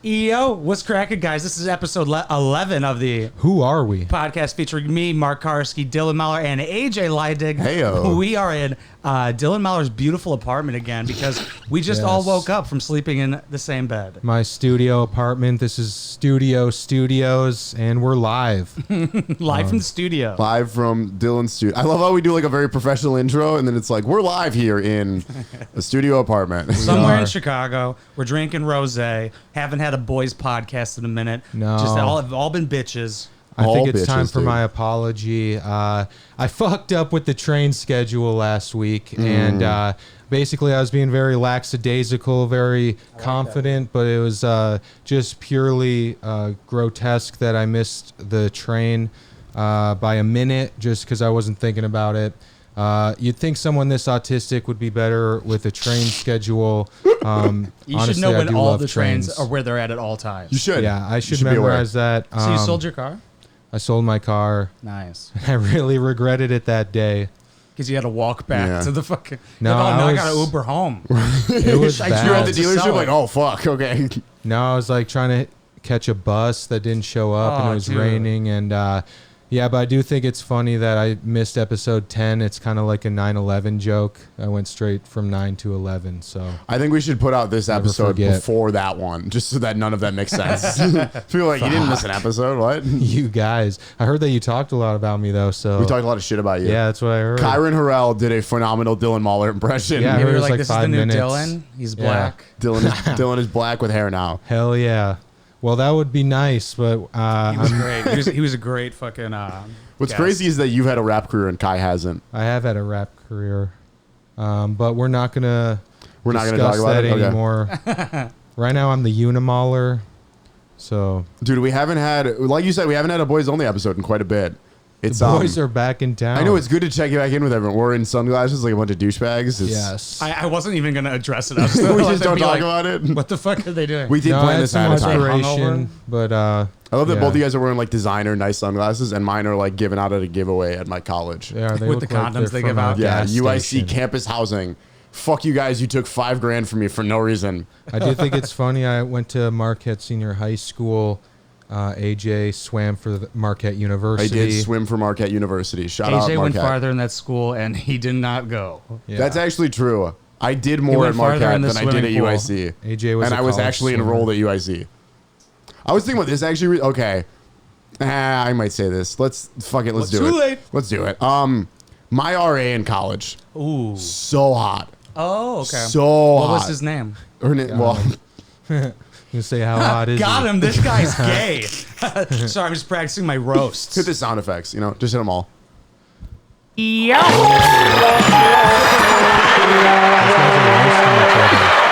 Yo, what's cracking, guys? This is episode 11 of the Who Are We? podcast featuring me, Mark Carsky, Dylan Mahler, and AJ Leidig. Heyo. We are in Dylan Mahler's beautiful apartment again because we just all woke up from sleeping in the same bed. My studio apartment. This is Studios, and we're live. Live from the studio. Live from Dylan's studio. I love how we do like a very professional intro, and then it's like, we're live here in a studio apartment. Somewhere in are. Chicago. We're drinking rosé. Haven't had a boys podcast in a minute. No. Just all been bitches. I All think it's time bitches, for dude. my apology. I fucked up with the train schedule last week, and basically I was being very lackadaisical, very confident, but it was just purely grotesque that I missed the train by a minute just because I wasn't thinking about it. You'd think someone this autistic would be better with a train schedule. You Honestly, should know I when do all love the trains are where they're at all times. You should. Yeah, I should be aware. memorize that. So you sold your car? I sold my car. Nice. I really regretted it that day. Because you had to walk back Yeah. to the fucking... No, Like, I I got to was- Uber home. It was I bad. You're at the To sell dealership it. like, oh, fuck, okay. No, I was like trying to catch a bus that didn't show up, and Oh, it was dude. raining, and yeah, but I do think it's funny that I missed episode 10. It's kind of like a 9/11 joke. I went straight from 9 to 11, so I think we should put out this episode forget. before that one, just so that none of that makes sense. Feel like you didn't miss an episode, what? you guys, I heard that you talked a lot about me though, so We talked a lot of shit about you. yeah, that's what I heard. Kyron Harrell did a phenomenal Dylan Mahler impression. Yeah, I Maybe heard you're it was like, like this is the 5 new minutes. Dylan. He's Yeah. black. Dylan is black with hair now. Hell yeah. Well, that would be nice, but He was great. He was a great fucking... What's guest. crazy is that you've had a rap career and Kai hasn't. I have had a rap career, but we're not gonna We're not going to discuss talk about that it Okay. anymore. Right now, I'm the Unimauler, so Dude, we haven't had, like you said, we haven't had a boys only episode in quite a bit. It's the boys are back in town. I know it's good to check back in with everyone. We're in sunglasses like a bunch of douchebags. It's, Yes. I wasn't even going to address it. I was we gonna let just them don't be talk like, about it. What the fuck are they doing? We did No, I plan had this some ahead of time. inspiration, but I love that yeah. both of you guys are wearing like designer nice sunglasses, and mine are like given out at a giveaway at my college. yeah, they With look the like condoms they're they give from a out? Yeah, gas UIC station. campus housing. Fuck you guys! You took $5,000 from me for no reason. I do think it's funny. I went to Marquette Senior High School. AJ swam for the Marquette I University. did swim for Marquette University. Shout out AJ Marquette. went farther in that school, and he did not go. Yeah. That's actually true. I did more went at farther Marquette in the than I did at swimming pool. UIC. AJ was and a I was college actually swimmer. enrolled at UIC. I was thinking about this actually. Okay, I might say this. Let's fuck it. Let's do it. Too late. Let's do it. My RA in college, Ooh. so hot, Oh, okay. so what hot. was his name? Her name, well, You say how hot is Got he? him. This guy's gay. Sorry, I'm just practicing my roasts. hit the sound effects. You know, just hit them all.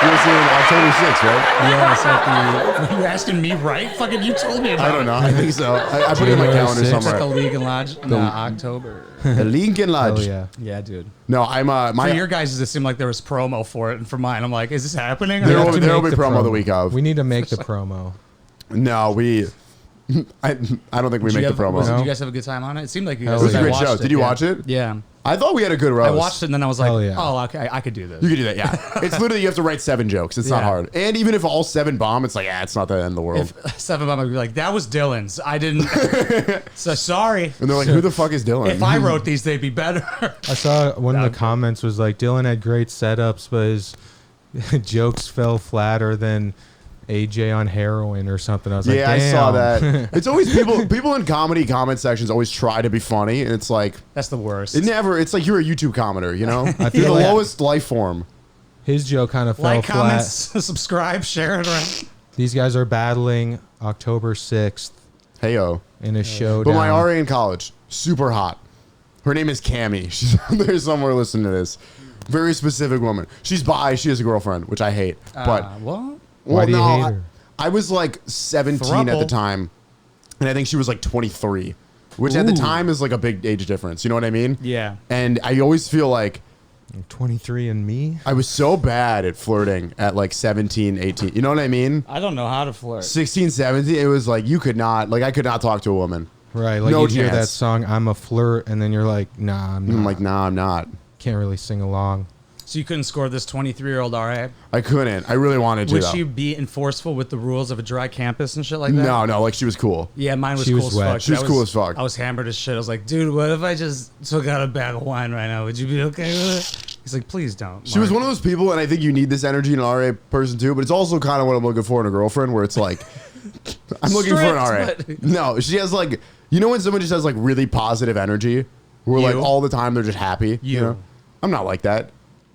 You were seeing October 6th, right? Yeah, it's like the... You're asking me, right? Fucking you told me about I don't know. I think so. I put it in my January calendar 6th. It's like somewhere. the League and Lodge. No, October. The Lincoln Lodge. Oh yeah. Yeah, dude. No, I'm For my. your guys, it seemed like there was promo for it, and for mine, I'm like, is this happening? There We have will to be make promo the week of. We need to make the promo. No, we. I don't think we make the promo. Did No. you guys have a good time on it? It seemed like you Hell guys. It was a yeah. great I watched show. Did you yeah. watch it? Yeah. I thought we had a good roast. I watched it, and then I was like, Hell yeah. oh, okay, I could do this. You could do that, yeah. It's literally you have to write 7 jokes. It's not Yeah. hard. And even if all 7 bomb, it's like, yeah, it's not the end of the world. If Seven Bomb would be like, that was Dylan's. I didn't. So sorry. And they're like, who the fuck is Dylan? If I wrote these, they'd be better. I saw one of That'd the be- comments was like Dylan had great setups, but his jokes fell flatter than AJ on heroin or something. I was like, yeah, I saw damn. that. It's always people in comedy comment sections always try to be funny, and it's like That's the worst. it's like you're a YouTube commenter, you know? You're feel the like- lowest life form. His joke kind of fell Like, flat. comments, subscribe, share it around. These guys are battling October 6th Heyo. in a showdown. But my RA in college, super hot. Her name is Cammie. She's out there somewhere listening to this. Very specific woman. She's bi. She has a girlfriend, which I hate. But What? Why do you hate her? I was like 17 at the Throuple. time, and I think she was like 23, which at the Ooh. time is like a big age difference. You know what I mean? Yeah. And I always feel like 23 and me. I was so bad at flirting at like 17, 18. You know what I mean? I don't know how to flirt. 16, 17, it was like you could not, like I could not talk to a woman. Right, like No you hear that chance. song, I'm a flirt, and then you're like, nah, I'm not. I'm like, nah, I'm not. Can't really sing along. So you couldn't score this 23-year-old RA? I couldn't. I really wanted to. Would though. she be enforceful with the rules of a dry campus and shit like that? No, like she was cool. Yeah, mine was She cool was as wet. fuck. She was cool as fuck. I was hammered as shit. I was like, dude, what if I just took out a bag of wine right now? Would you be okay with it? He's like, please don't. She was one of those people, and I think you need this energy in an RA person too, but it's also kind of what I'm looking for in a girlfriend, where it's like, I'm looking for an RA. Strict, No, she has like, you know when someone just has like really positive energy? Where like You? all the time they're just happy? You. know? I'm not like that.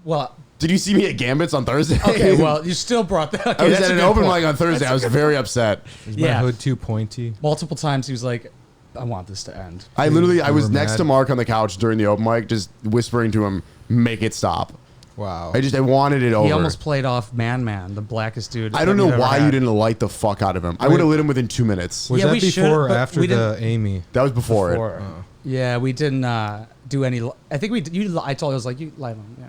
Well, Did you see me at Gambits on Thursday? okay, well, you still brought that. Okay, I was that's at a an good open point. mic on Thursday. I was very upset. Is my Yeah. hood too pointy? Multiple times he was like, I want this to end. I You was were next mad? to Mark on the couch during the open mic, just whispering to him, make it stop. Wow. I wanted it over. He almost played off Man, the blackest dude. I don't that know you've ever why you had. didn't light the fuck out of him. I would have lit him within 2 minutes. Was Yeah, that we should, before or but after we the didn't- Amy? That was before it. Before. Yeah, we didn't do any. I think we. I told you, I was like, you light him. Yeah.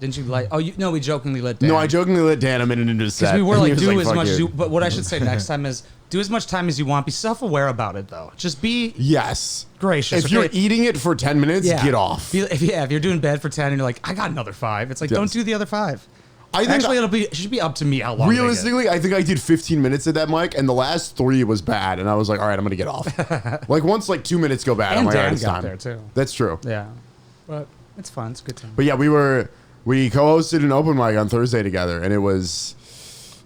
Didn't you light? Oh, no, we jokingly lit Dan. No, I jokingly lit Dan a minute into the set. Because we were and he like, was do as "Fuck much you." as you. But what I should say next time is do as much time as you want. Be self-aware about it, though. Just be Yes. gracious. If you're okay? eating it for 10 minutes, get off. If you're doing bad for 10 and you're like, I got another 5. It's like, Yes. don't do the other 5. I think Actually, it should be up to me how long. they get. realistically, I think I did 15 minutes at that mic, and the last 3 was bad, and I was like, all right, I'm gonna get off. Like once like 2 minutes go bad, I'm And like, all right, Dan it's got time. there too. That's true. Yeah, but it's fun. It's a good time. But yeah, we co-hosted an open mic on Thursday together, and it was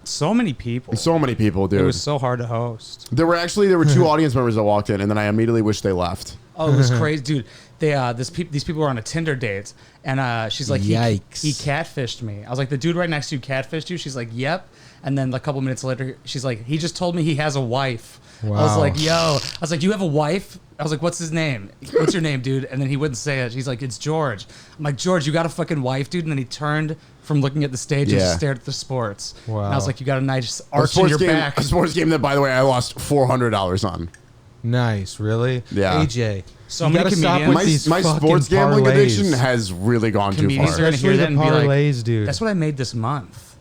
So many people. so many people, dude. It was so hard to host. There were 2 audience members that walked in, and then I immediately wished they left. Oh, it was crazy, dude. These people were on a Tinder date, and she's like, Yikes. he catfished me. I was like, the dude right next to you catfished you? She's like, yep. And then a couple minutes later, she's like, he just told me he has a wife. I was Wow. like, yo. I was like, you have a wife? I was like, what's his name? What's your name, dude? And then he wouldn't say it. She's like, it's George. I'm like, George, you got a fucking wife, dude? And then he turned from looking at the stage and Yeah. just stared at the sports. Wow. And I was like, you got a nice arch in your back. A sports game that, by the way, I lost $400 on. Nice, really? Yeah. AJ. So you many gotta stop comedians- with these My fucking sports gambling parlays. addiction has really gone too Comedians far. are gonna hear Especially that the and be like, parlays, dude. that's what I made this month.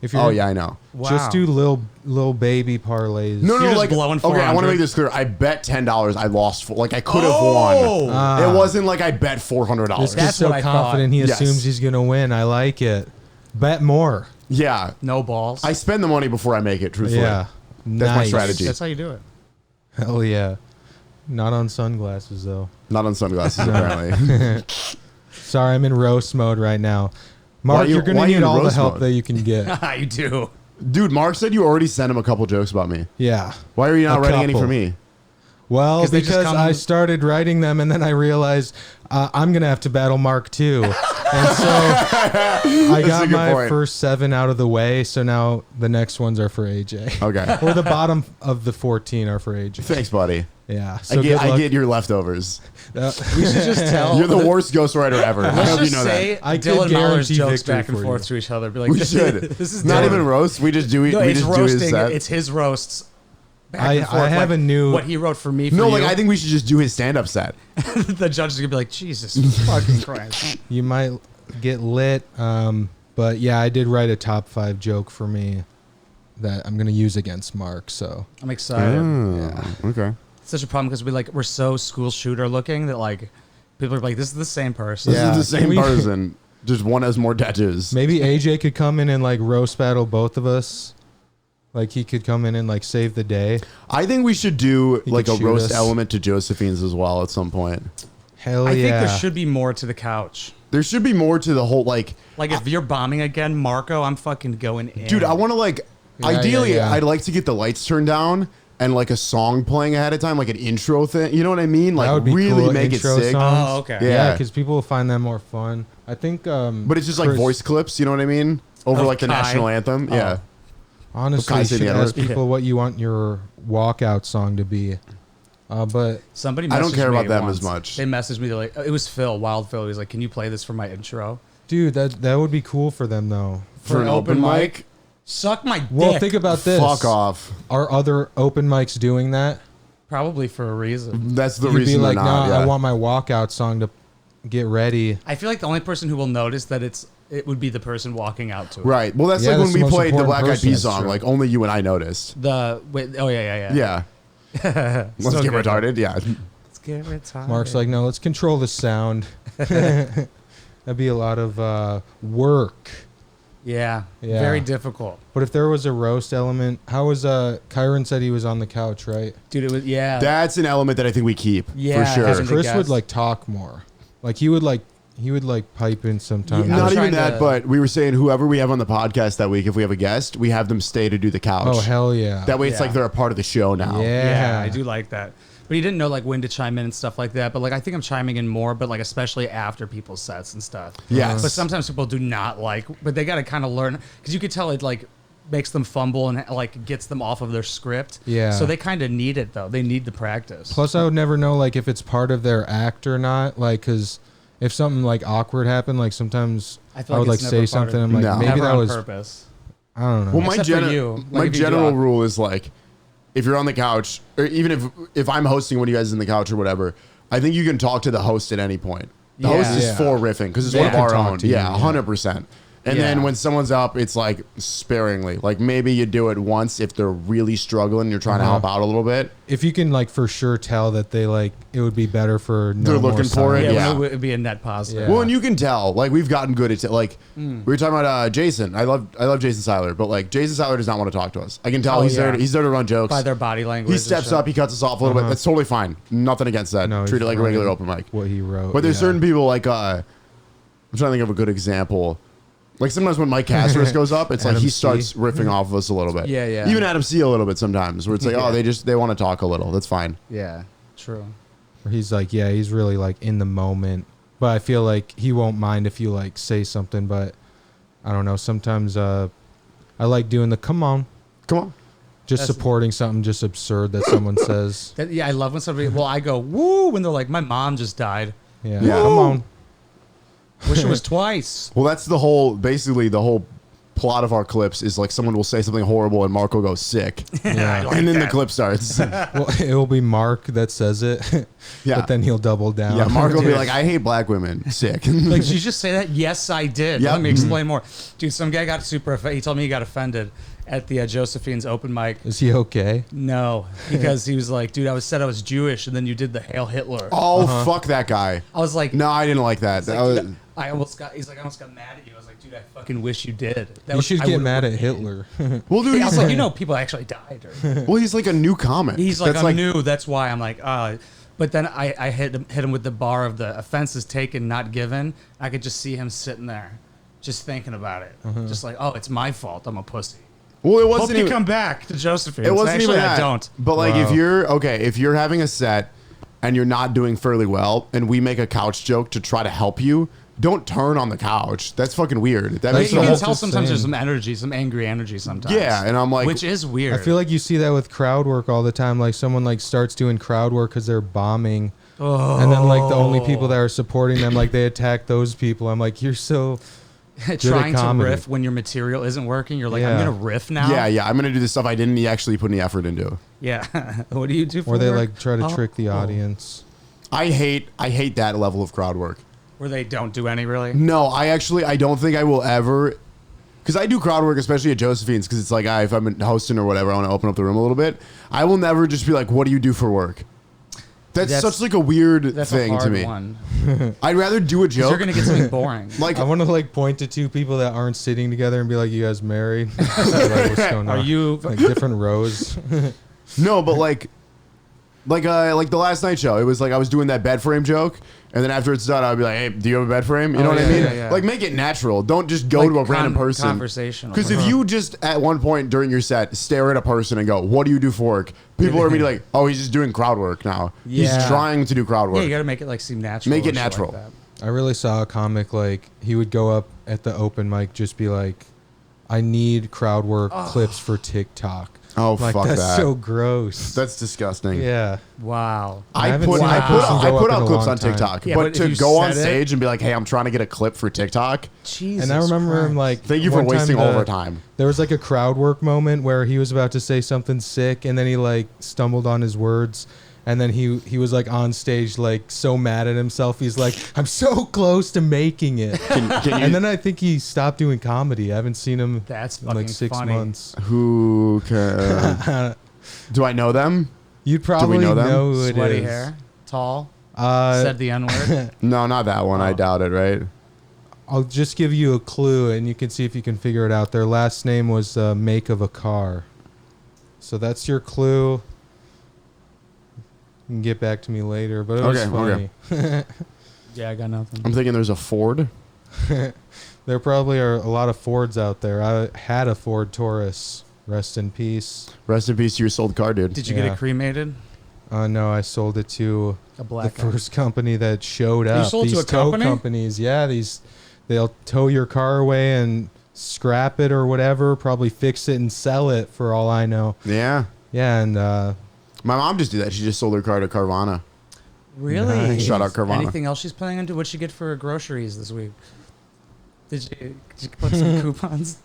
If you're, Oh yeah, I know. Wow. Just do little baby parlays. No, You're just like blowing okay. I want 400. to make this clear. I bet $10. I lost. Like I could have won. Ah. It wasn't like I bet $400. This That's guy's so what I confident he thought. assumes Yes. he's gonna win. I like it. Bet more. Yeah, No balls. I spend the money before I make it. Truthfully, Yeah. That's my Nice. strategy. That's how you do it. Hell yeah. Not on sunglasses though. Not on sunglasses apparently. Sorry, I'm in roast mode right now. Mark, you- you're gonna why are you need in all the roast help mode? that you can get. you do. Dude, Mark said you already sent him a couple jokes about me. Yeah. Why are you not A writing any couple. for me? Well, 'Cause they just because come- I started writing them and then I realized I'm going to have to battle Mark too. And so I a got good my point. first 7 out of the way. So now the next ones are for AJ. Okay. Or the bottom of the 14 are for AJ. Thanks, buddy. Yeah. So I good luck. get your leftovers. We should just tell. You're the worst ghostwriter ever. I Let's hope you just know say that. I could Dylan Mahler's guarantee jokes victory back and for forth you. to each other. Be like, We should. This is Not Dylan. even roast. We just do it. No, we it's just do his roasting. set. It's his roasts. Back I and forth, have like, a new- what he wrote for me. For No, you. like I think we should just do his stand-up set. the judge is gonna be like, Jesus fucking Christ. You might get lit. But yeah, I did write a top 5 joke for me that I'm going to use against Mark. So I'm excited. Okay. It's such a problem because we're so school shooter looking that like people are like, this is the same person. This Yeah. is the Can same we- person. Just one has more tattoos. maybe AJ could come in and like roast battle both of us. Like he could come in and like save the day. I think we should do He like could a shoot roast us. element to Josephine's as well at some point. Hell I yeah. think there should be more to the couch. There should be more to the whole like, Like if you're bombing again, Marco, I'm fucking going in. dude. I want to like. Yeah, ideally, yeah. I'd like to get the lights turned down and like a song playing ahead of time, like an intro thing. You know what I mean? Like That would be really cool, make it intro sick. songs. Oh, okay. Yeah. Yeah, because people will find that more fun. I think. But it's just like Chris- voice clips. You know what I mean? Over Of like the Kai. national anthem. Oh. Yeah. Honestly, Kai you say should the N-word. ask people what you want your walkout song to be. But Somebody I don't messaged care me about them once. as much. They messaged me. They're like, it was Phil, Wild Phil. He was like, can you play this for my intro? dude, that would be cool for them though. For an open mic. Suck my dick. Well, think about this. Fuck off. Are other open mics doing that? Probably for a reason. That's the You'd reason be like, they're not. nah, yeah. I want my walkout song to get ready. I feel like the only person who will notice that it would be the person walking out to it. Right. Well, that's Yeah, like that's when the we most played the important Black Eyed person. Peas That's song. true. Like only you and I noticed. Oh yeah. Yeah. Let's So get good. retarded. Yeah. Let's get retarded. Mark's like, no, let's control the sound. That'd be a lot of work. Yeah, Yeah. very difficult. But if there was a roast element, how was Kyron said he was on the couch, right? Dude, it was, yeah. That's an element that I think we keep Yeah, for sure. having the Chris would guest. like talk more. Like he would pipe in sometimes. Yeah, I'm Not even trying that, to- but we were saying whoever we have on the podcast that week, if we have a guest, we have them stay to do the couch. Oh hell yeah. That way it's Yeah. like they're a part of the show now. Yeah, Yeah. I do like that. But he didn't know like when to chime in and stuff like that. But like I think I'm chiming in more, but like especially after people's sets and stuff. Yes. But sometimes people do not like, but they got to kind of learn because you could tell it like makes them fumble and like gets them off of their script. Yeah. So they kind of need it though. They need the practice. Plus, I would never know like if it's part of their act or not. Like, cause if something like awkward happened, like sometimes I feel I would like like it's never say part of- something. I'm like, No. maybe Never that on was. purpose. I don't know. Well, my, Except for you. Like, my if you do general it. rule is like, if you're on the couch, or even if I'm hosting one of you guys in the couch or whatever, I think you can talk to the host at any point. The Yeah. host is Yeah. for riffing because it's They one of can our talk own. to you, Yeah, yeah. 100%. And Yeah. then when someone's up, it's like sparingly. Like maybe you do it once if they're really struggling, you're trying to help out a little bit. If you can like for sure tell that they like, it would be better for no They're more looking for it, silence. Yeah, yeah. it would be a net positive. Yeah. Well, and you can tell, like we've gotten good at it. Like we were talking about Jason. I love Jason Seiler, but like Jason Seiler does not want to talk to us. I can tell Oh, he's yeah. he's there to run jokes. By their body language. He and steps shit. up, he cuts us off a little bit. That's totally fine. Nothing against that. No, Treat it he's like a regular running open mic. What he wrote. But there's yeah. certain people like I'm trying to think of a good example. Like sometimes when Mike Castorus goes up, it's like Adam he C. starts riffing off of us a little bit. Yeah, yeah. Even Adam C a little bit sometimes, where it's like, Yeah. they want to talk a little. That's fine. Yeah, true. Where he's like, yeah, he's really like in the moment. But I feel like he won't mind if you like say something. But I don't know. Sometimes I like doing the come on, Come on. just That's- supporting something just absurd that someone says. Yeah, I love when somebody. Well, I go woo when they're like, "My mom just died." Yeah, Yeah. come on. Wish it was twice. Well, that's basically the whole plot of our clips is like someone will say something horrible and Mark will go sick. Yeah. And then the clip starts. Well, it will be Mark that says it. Yeah. But then he'll double down. Yeah, Mark will be Dude. like, I hate black women. Sick. Like, did you just say that? Yes, I did. Yep. Let me explain more. Dude, some guy got super offended. He told me he got offended at the Josephine's open mic. Is he okay? No, because he was like, dude, I said I was Jewish, and then you did the Hail Hitler. Oh, fuck that guy. I was like, No, I didn't like that. He's like, That was- dude, I almost got mad at you. I was like, dude, I fucking wish you did. That You was- should I get would've mad at repeated. Hitler. well, dude, I was he's like, like, you know, people actually died. Or, well, he's like a new comic. he's like, That's I'm new. That's why I'm like, but then I hit him with the bar of the offenses taken, not given. I could just see him sitting there, just thinking about it, just like, oh, it's my fault. I'm a pussy. Well, it Hope wasn't you even. come back to Josephine. It wasn't Actually, even that. I don't. But like, Wow. if you're having a set and you're not doing fairly well, and we make a couch joke to try to help you, don't turn on the couch. That's fucking weird. That You makes the can the whole. whole- tell sometimes there's insane. some energy, some angry energy sometimes. Yeah, and I'm like, which is weird. I feel like you see that with crowd work all the time. Like someone like starts doing crowd work because they're bombing. And then like the only people that are supporting them, like they attack those people. I'm like, you're so trying to comedy. riff when your material isn't working. You're like, Yeah. I'm gonna riff now. yeah, I'm gonna do the stuff I didn't actually put any effort into. Yeah. What do you do? For or they work? like try to Oh, trick the oh. audience. I hate that level of crowd work. Where they don't do any really. No, I don't think I will ever. Because I do crowd work, especially at Josephine's, because it's like, if I'm hosting or whatever, I want to open up the room a little bit. I will never just be like, what do you do for work? That's such like a weird That's a thing hard to me. one. I'd rather do a 'Cause joke. you're gonna get something boring. like, I want to like point to two people that aren't sitting together and be like, "You guys married?" Like, what's going Are on? you? like different rows? no, but like the last night show, it was like I was doing that bed frame joke, and then after it's done, I'd be like, "Hey, do you have a bed frame?" You know Oh, what I yeah, mean? yeah, yeah. Like, make it natural. Don't just go Like to a random person. Conversational. Because if you just at one point during your set stare at a person and go, "What do you do for work?" People are immediately like, "Oh, he's just doing crowd work now. He's Yeah. trying to do crowd yeah, work." you gotta make it like seem natural. Make it and shit natural. Like that. I really saw a comic like he would go up at the open mic, just be like, "I need crowd work clips for TikTok." Oh, Like fuck that's that. so gross. That's disgusting. Yeah. Wow. I I haven't put seen I that put, person I go put up in out a clips long on time. TikTok, Yeah, but but to if you go on said it- stage and be like, "Hey, I'm trying to get a clip for TikTok." Jesus. And I remember him Christ. like, Thank you for one time wasting the- all of our time. There was like a crowd work moment where he was about to say something sick, and then he like stumbled on his words, and then he was like on stage like so mad at himself. He's like, "I'm so close to making it." Can you, And then I think he stopped doing comedy. I haven't seen him That's in fucking like 6 funny. months. who can? Do I know them? You'd probably know them? know who it Sweaty is. hair, tall, Uh, said the N word. No, not that one. I Oh. doubt it. Right? I'll just give you a clue, and you can see if you can figure it out. Their last name was make of a car. So that's your clue. You can get back to me later, but it was funny. Okay. Yeah, I got nothing. I'm thinking there's a Ford. There probably are a lot of Fords out there. I had a Ford Taurus. Rest in peace. Rest in peace to your sold car, dude. Did you get it cremated? No, I sold it to A black the first company that showed up. You sold These to a company? companies, yeah. They'll tow your car away and scrap it or whatever. Probably fix it and sell it for all I know. Yeah. Yeah, and My mom just did that. She just sold her car to Carvana. Really? Nice. Shout out Carvana. Anything else she's planning on doing? What'd she get for her groceries this week? Did you put some coupons?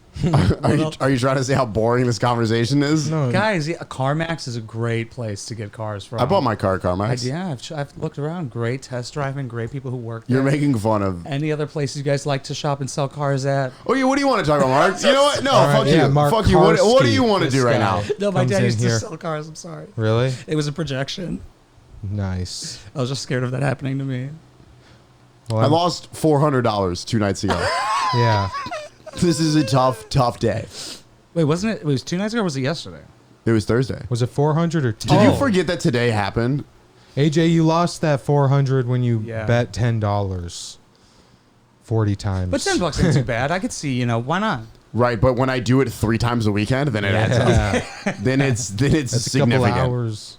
Are you trying to say how boring this conversation is? no, Guys, yeah, CarMax is a great place to get cars from. I bought my car at CarMax. I've looked around. Great test driving, great people who work there. You're making fun of. Any other places you guys like to shop and sell cars at? Oh, yeah. What do you want to talk about, Mark? You know what? No, All right, fuck yeah, you. Mark Fuck you. What do Carsky, you want to this do right guy. now? No, my Comes dad in used to here. sell cars. I'm sorry. Really? It was a projection. Nice. I was just scared of that happening to me. Well, I lost $400 2 nights ago. Yeah. This is a tough day. Wait, wasn't it? It was 2 nights ago or was it yesterday? It was Thursday. Was it 400 or 2? Did you forget that today happened? AJ, you lost that 400 when you Yeah. bet $10 40 times. But $10 ain't too bad. I could see, why not? Right, but when I do it 3 times a weekend, then it adds up. Yeah. Then it's That's a couple significant. hours.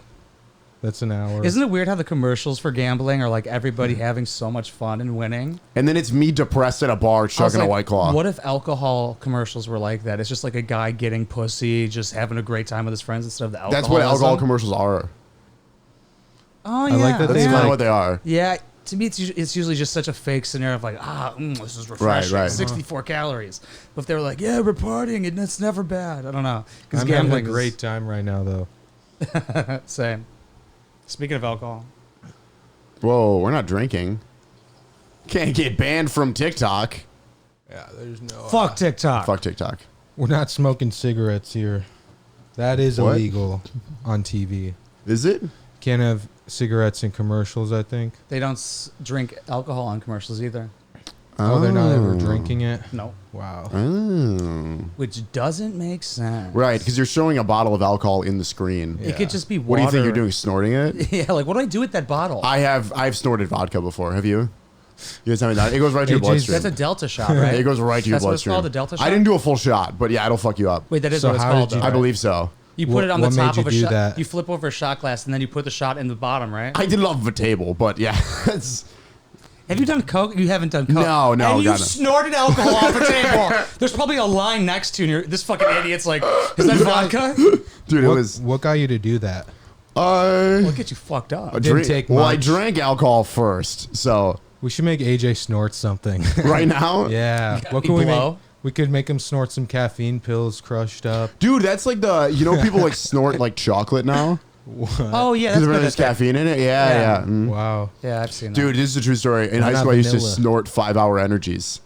That's an hour. Isn't it weird how the commercials for gambling are like everybody having so much fun and winning? And then it's me depressed at a bar I was chugging a like, White Claw. What if alcohol commercials were like that? It's just like a guy getting pussy, just having a great time with his friends instead of the alcohol. That's what alcohol commercials are. Oh, yeah. I like that That's they kind like- of what they are. Yeah, to me, it's usually just such a fake scenario of like, this is refreshing, right. 64 calories. But if they were like, yeah, we're partying and it's never bad. I don't know. Because I'm having a gambling great time right now, though. is same. Speaking of alcohol. Whoa, we're not drinking. Can't get banned from TikTok. Yeah, there's no. Fuck TikTok. Fuck TikTok. We're not smoking cigarettes here. That is What? illegal on TV. Is it? Can't have cigarettes in commercials, I think. They don't drink alcohol on commercials either. Oh, they're not ever drinking it? No. Wow. Oh. Which doesn't make sense. Right, because you're showing a bottle of alcohol in the screen. It could just be water. What do you think you're doing? Snorting it? Yeah, like what do I do with that bottle? I've snorted vodka before. Have you? You guys tell me that. It goes right to your AJ's bloodstream. That's a Delta shot, right? It goes right to your That's what it's bloodstream. called, a Delta shot? I didn't do a full shot, but yeah, it'll fuck you up. Wait, that is So what it's how called, did you though, I right? believe so. You put it on the What made top you of a do shot. that? You flip over a shot glass and then you put the shot in the bottom, right? I did it off of a table, but yeah. It's, Have you done coke? You haven't done coke. No, And you God, no. snorted alcohol off a table. There's probably a line next to you, and this fucking idiot's like, "Is that vodka?" dude, it was. What got you to do that? We'll get you fucked up. Didn't take well, I much. drank alcohol first, so We should make AJ snort something. right now, Yeah. Got What me can we blow? make? We could make him snort some caffeine pills crushed up. dude, that's like people like snort like chocolate now Oh yeah, because that's good. there's That's good. caffeine in it. Yeah, Yeah. yeah. Wow. Yeah, I've seen that. Dude, this is a true story. In Why high not school, I used to vanilla? snort 5-hour energies.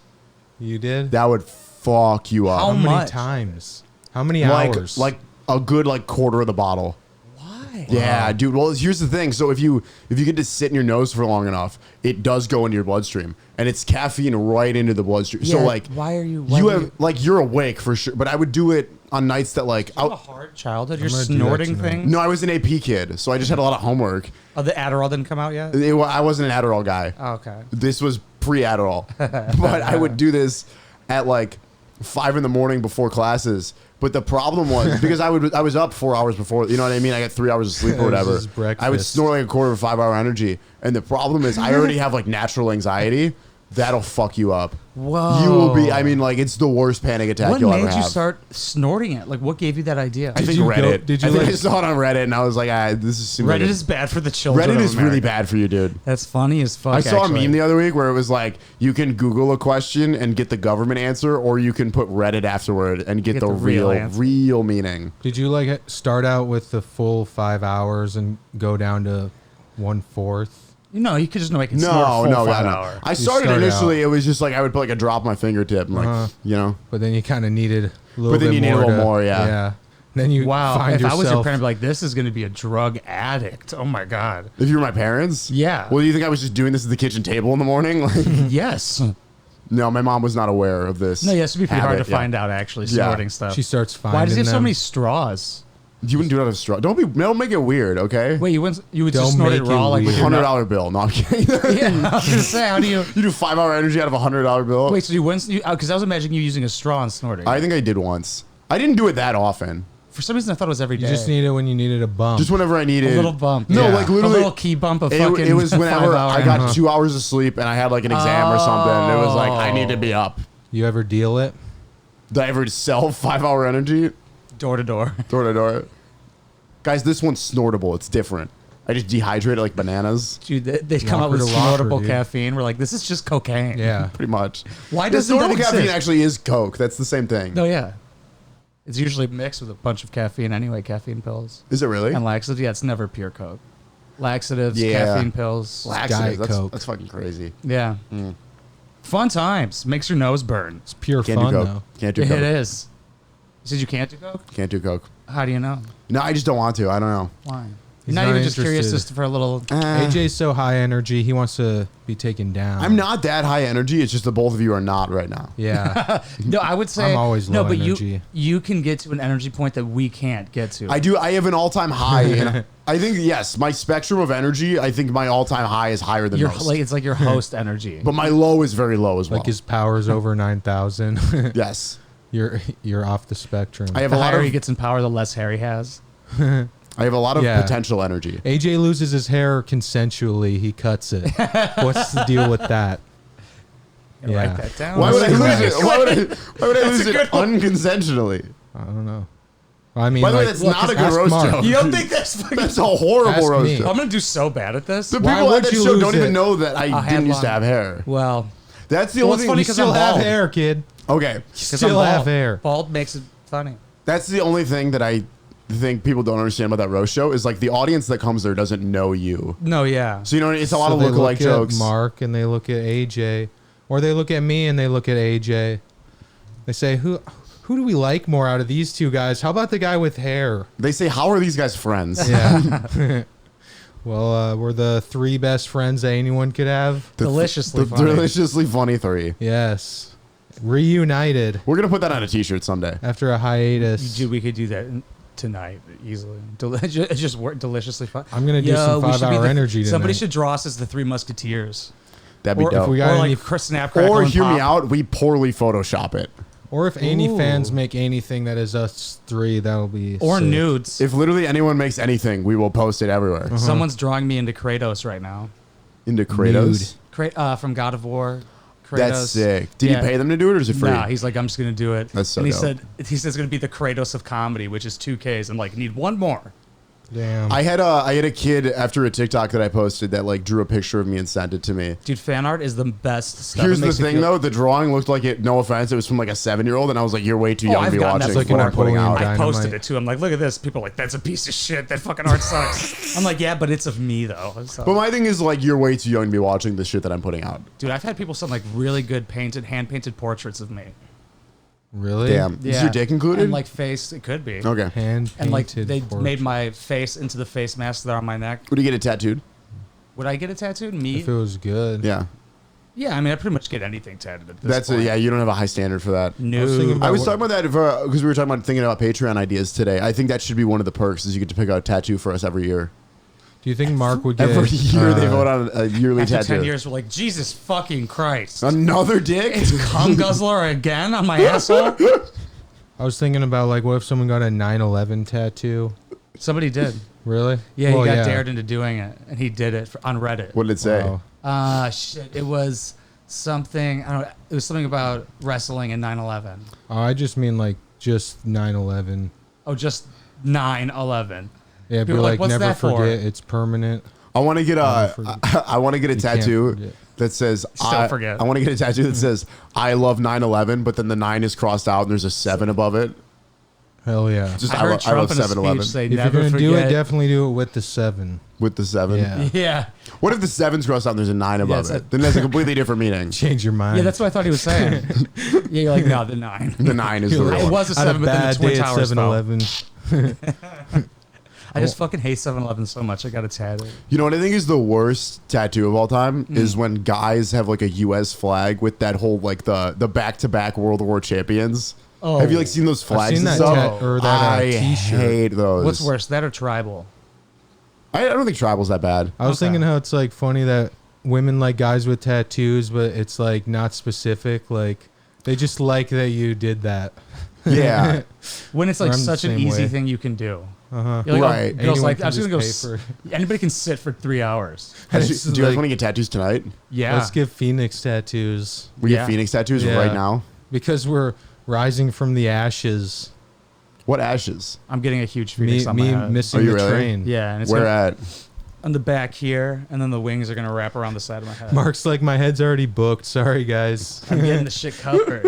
You did? That would fuck you up. How How many much? times? How many like hours? like a good like quarter of the bottle. Why? Yeah, dude. Well, here's the thing. So if you get to sit in your nose for long enough, it does go into your bloodstream, and it's caffeine right into the bloodstream. So Yeah, like, why are you? you have like you're awake for sure. But I would do it on nights that like, You have a hard childhood. You're gonna do that snorting tonight. things. no, I was an AP kid, so I just had a lot of homework. Oh, the Adderall didn't come out yet. I wasn't an Adderall guy. Oh, okay. This was pre-Adderall, but I would do this at like 5 a.m. before classes. But the problem was because I was up 4 hours before. You know what I mean? I got 3 hours of sleep or This whatever. is breakfast. I would snort like a quarter of a 5-hour energy, and the problem is I already have like natural anxiety. That'll fuck you up. Whoa. You will be. I mean, like it's the worst panic attack What you'll ever made you have. start snorting it? Like, what gave you that idea? I think you go- Reddit. did you I think like- I saw it on Reddit, and I was like, this is Reddit is bad for the children. Reddit of is really America. bad for you, dude. That's funny as fuck. I saw actually. a meme the other week where it was like you can Google a question and get the government answer, or you can put Reddit afterward and get the real real answer. meaning. Did you like start out with the full 5 hours and go down to 1/4? You could just make it No, snort full no, 5 no. hour. I started start initially. It was just like I would put like a drop on my fingertip, and like But then you kind of needed a little then bit you need a more. little to- more, yeah. Yeah. Then you Wow, find if yourself. I was your parent, I'd be like, this is going to be a drug addict. Oh my god. if you were my parents, Yeah. Well, do you think I was just doing this at the kitchen table in the morning? Like, Yes. No, my mom was not aware of this. No, yeah, it's be pretty hard to habit, find out actually Yeah. snorting stuff. She starts finding Why does he have so them. many straws? You wouldn't do that with straw. Don't make it weird, okay? Wait, you would Don't just snort it make it raw like with weird. your $100 bill. No, I'm kidding. Yeah, I was gonna say, how do you? You do 5-hour energy out of a $100 bill? Wait, so you wouldn't? Because I was imagining you using a straw and snorting. I think I did once. I didn't do it that often. For some reason, I thought it was every day. You just need it when you needed a bump. Just whenever I a needed little bump. No, Yeah. like a literally. little key bump of fucking. It was whenever 5 hour I got energy. 2 hours of sleep and I had like an exam or something. And it was like I need to be up. You ever deal it? Did I ever sell 5-hour energy door to door. door to door? Guys, this one's snortable. It's different. I just dehydrate it like bananas. Dude, they come up Locker with to locker, snortable dude. caffeine. We're like, this is just cocaine. Yeah. Pretty much. Why The doesn't that snortable caffeine exist? actually is Coke. That's the same thing. No, yeah. It's usually mixed with a bunch of caffeine anyway. Caffeine pills Is it really? and laxatives. Yeah, it's never pure Coke. Laxatives, Yeah. caffeine pills. Laxatives. Diet That's, Coke. that's fucking crazy. Yeah. Fun times. Makes your nose burn. It's pure Can't fun do Coke. though. Can't do It Coke. is. You said you can't do Coke? Can't do Coke. How do you know? No, I just don't want to. I don't know. Why? He's You're not not even just curious interested. just for a little. AJ's so high energy. He wants to be taken down. I'm not that high energy. It's just that both of you are not right now. Yeah. No, I would say I'm always no, low but energy. you can get to an energy point that we can't get to. I do. I have an all-time high. And I think, yes, my spectrum of energy, I think my all-time high is higher than Your most. like it's like your host energy. But my low is very low as well. Like his power's over 9,000. Yes. You're off the spectrum. I have The a lot higher of he gets in power, the less hair he has. Yeah. potential energy. AJ loses his hair consensually. He cuts it. What's the deal with that? Write that down. Why would I That's lose it? Why would I lose it unconsensually? I don't know. I mean, By the way, like, that's not a good ask roast Mark. joke. You don't think that's fucking? That's a horrible Ask roast me. joke. I'm gonna do so bad at this. The Why people at would that you show lose don't it? even know that I had didn't used to one. have hair. Well, That's the Well, only it's funny thing. You 'cause still I'm have bald. hair, kid. Okay, You 'cause still I'm have bald. hair. Bald makes it funny. that's the only thing that I think people don't understand about that roast show is like the audience that comes there doesn't know you. No, yeah. So you know it's a lot So of they lookalike look jokes. at Mark and they look at AJ, or they look at me and they look at AJ. They say, "Who do we like more out of these two guys? How about the guy with hair?" They say, "How are these guys friends?" Yeah. Well, we're the three best friends that anyone could have. Deliciously the funny. deliciously funny three. Yes. Reunited We're gonna put that on a T-shirt someday. after a hiatus. We could do that tonight easily. It's just deliciously fun. I'm gonna do some we should be 5-hour energy Somebody tonight. should draw us as the Three Musketeers. That'd be Or, dope. we got or any- like Snap, Crackle, Or and hear me Pop. out. We poorly Photoshop it. Or if any Ooh. fans make anything that is us three, that'll be Or sick. nudes. If literally anyone makes anything, we will post it everywhere. Someone's drawing me into Kratos right now. Into Kratos. From God of War. Kratos. That's sick. Did Yeah. you pay them to do it, or is it free? Nah, he's like, I'm just gonna do it. That's so and he dope. said it's gonna be the Kratos of comedy, which is 2Ks. I'm like, need one more. Damn. I had a kid after a TikTok that I posted that like drew a picture of me and sent it to me. Dude, fan art is the best stuff. Here's It the makes you thing feel- though, the drawing looked like it. No offense, it was from like a 7-year-old, and I was like, "You're way too young to I've be gotten that watching before. what I'm putting out." Napoleon I posted Dynamite. it too. I'm like, look at this. People are like, that's a piece of shit. That fucking art sucks. I'm like, yeah, but it's of me though. So- But my thing is like, you're way too young to be watching the shit that I'm putting out. dude, I've had people send like really good hand painted portraits of me. Really? Damn, is your dick included? And like face, it could be. Okay. Hand And like painted they portrait. made my face into the face mask that are on my neck. Would you get it tattooed? Would I get it tattooed? Me? If it was good. Yeah. Yeah, I mean, I pretty much get anything tattooed at this That's point. it. Yeah, you don't have a high standard for that. No. I was talking about that because we were talking about thinking about Patreon ideas today. I think that should be one of the perks is you get to pick out a tattoo for us every year. Do you think Mark would get Every year they vote on a yearly After tattoo. 10 years, we're like, Jesus fucking Christ. Another dick? Cum guzzler again on my asshole? I was thinking about like, what if someone got a 9/11 tattoo? Somebody did. Really? Yeah, he Well, got dared into doing it, and he did it on Reddit. What did it say? Wow. Shit. It was something, I don't know, it was something about wrestling and 9/11. Oh, I just mean like just 9/11. Oh, just 9/11. Yeah, be People are like, like, "What's never that for?" forget. It's permanent. I want to get forget. I want to get a can't tattoo forget. that says Still forget. I want to get a tattoo that says I love 9/11, but then the 9 is crossed out and there's a 7 above it. Hell yeah. Just I I heard love Trump in a 7-Eleven speech say, If you're never gonna forget. do it, definitely do it with the 7. with the 7. Yeah. Yeah. What if the 7's crossed out and there's a 9 above it's it? a- Then that's a completely different meaning. Change your mind. Yeah, that's what I thought he was saying. Yeah, you're like, no, the 9. The 9 is the You're real like, It one. was a Had 7, but then the bad Twin day at Towers fell. 7-Eleven. I just fucking hate 7-Eleven so much. I got to tattoo. You know what I think is the worst tattoo of all time is when guys have like a U.S. flag with that whole like the back-to-back World War champions. Oh. Have you like seen those flags? I've seen and that stuff? or that I t-shirt. hate those. What's worse, that or tribal? I don't think tribal's that bad. I was Okay. thinking how it's like funny that women like guys with tattoos, but it's like not specific. Like they just like that you did that. Yeah. When it's like I'm the such an same easy way. thing you can do. Uh-huh. You're like, Right. oh, girls Anyone like, can I'm just gonna go. just pay Anybody can sit for 3 hours. Do you It's guys like- want to get tattoos tonight? Yeah. Let's get Phoenix tattoos We Yeah. get Phoenix tattoos Yeah. right now. because we're rising from the ashes. What ashes? I'm getting a huge Me, Phoenix on my head. missing Are you the really? train. Yeah, and it's Where gonna, at? on the back here, and then the wings are gonna wrap around the side of my head. Mark's like, my head's already booked. Sorry, guys. I'm getting the shit covered.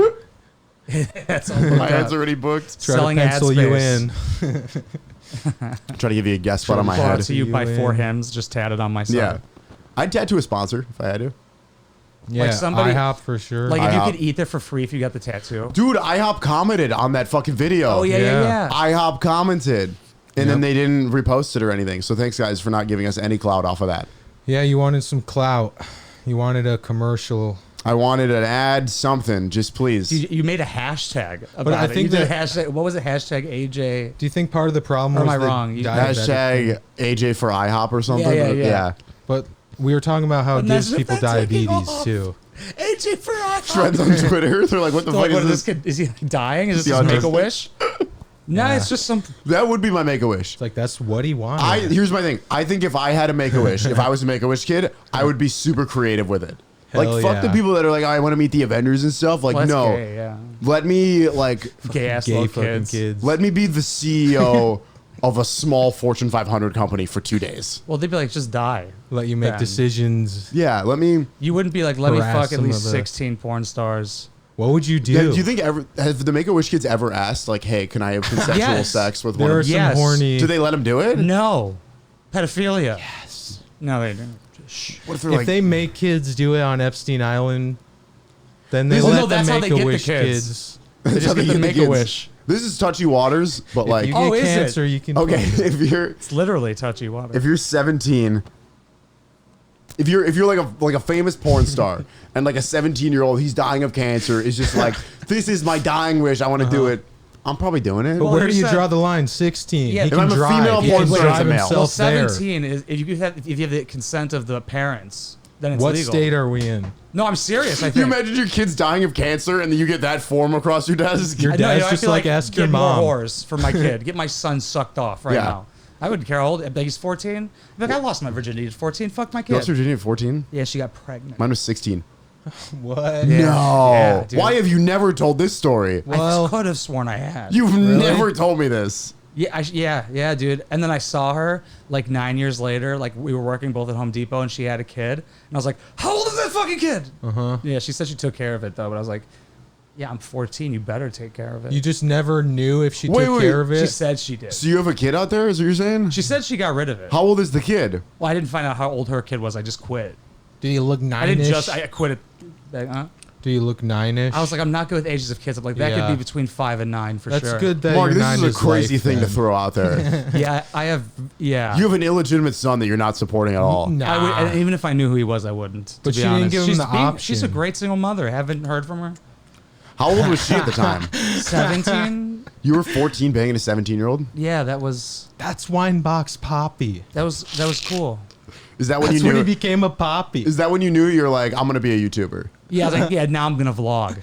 That's all. My head's already booked. Try Selling to ad pencil you space. in. Try to give you a guest spot on my Brought head. to you by You 4 in. hymns, just tatted on my side. Yeah. I'd tattoo a sponsor if I had to. Yeah, somebody- IHOP for sure. Like if you IHOP. could eat there for free if you got the tattoo. Dude, IHOP commented on that fucking video. Oh yeah, yeah, Yeah. yeah. IHOP commented. And then Yep. they didn't repost it or anything. So thanks, guys, for not giving us any clout off of that. yeah, you wanted some clout. You wanted a commercial. I wanted an ad, something. Just please. You made a hashtag about I it. think You did a that- hashtag. What was it? Hashtag AJ. Do you think part of the problem Or am was I the wrong? You- diabetic Hashtag thing? AJ for IHOP or something. Yeah. But we were talking about how it But gives imagine if people that's taking diabetes off. too. AJ for Trends on Twitter. They're like, what the So fuck like, what is is this? this kid? Is he dying? Is this The his make a autistic? wish? No, Yeah. it's just some. That would be my Make-A-Wish. It's like that's what he wanted. Here's my thing. I think if I had a Make-A-Wish, if I was a Make-A-Wish kid, I would be super creative with it. Hell Like, fuck the yeah. people that are like, I want to meet the Avengers and stuff. Like, Well, that's no. gay, yeah. Let me, like, Gay ass Gay little fucking kids. let me be the CEO of a small Fortune 500 company for 2 days. Well, they'd be like, just die. Let you make Ben. decisions. Yeah, let me. You wouldn't be like, let me Harass fuck at some least of the- 16 porn stars. What would you do? Do you think have the Make-A-Wish kids ever asked, like, hey, can I have consensual Yes. sex with there one are of some Yes. horny? Do they let them do it? No. Pedophilia. Yes. No, they don't. Shh. What if they're if like, they make kids do it on Epstein Island, then they Well, let no, that's them how they get the Make-A-Wish kids. kids. They That's just how get they the get the make a kids. wish. this is touchy waters, but like, If you Oh, get is it? cancer, you can. okay, It's literally touchy water. if you're 17, if you're like a famous porn star and like a 17-year-old, he's dying of cancer, is just like, this is my dying wish, I want to do it. I'm probably doing it. But Well, where do here's you that- draw the line? 16. Yeah, he if can I'm a drive. female He porn can star, drive he's a male. himself well, there. 17 is if you have the consent of the parents, then it's What legal. state are we in? No, I'm serious. I Can you think. imagine your kids dying of cancer and then you get that form across your desk? Your I know, dad's I just feel like, ask your get mom. more whores for my kid. Get my son sucked off right Yeah. now. I wouldn't care how old. If he's 14. Like I lost my virginity at 14. Fuck my You kid. lost Virginia at 14? Yeah, she got pregnant. Mine was 16. What? Yeah. No. Yeah, dude. Why have you never told this story? Well- I could have sworn I had. You've never told me this. Yeah, yeah, dude. And then I saw her like 9 years later. Like we were working both at Home Depot, and she had a kid. And I was like, "How old is that fucking kid?" Yeah, she said she took care of it though, but I was like, "Yeah, I'm 14. You better take care of it." You just never knew if she Wait, took wait. care of it. She said she did. So you have a kid out there, is what you're saying? She said she got rid of it. How old is the kid? Well, I didn't find out how old her kid was. I just quit. Do you look I nine-ish? didn't just. I quit it. Do you look nine-ish? I was like, I'm not good with ages of kids. I'm like, that Yeah. could be between 5 and 9 for That's sure. good that Mark, you're this is a 9 crazy life, thing to then. throw out there. Yeah, I have. Yeah. You have an illegitimate son that you're not supporting at all. Nah. I would, and even if I knew who he was, I wouldn't. To But be she didn't honest. give him she's the She's a option. great single mother. Haven't heard from her. How old was she at the time? 17. You were 14 banging a 17-year-old? Yeah, that was That's Wineboxpapi. cool. Is that when That's you when knew? he became a poppy. Is that when you knew you're like, I'm gonna be a YouTuber? Yeah, I was like, yeah, now I'm gonna vlog.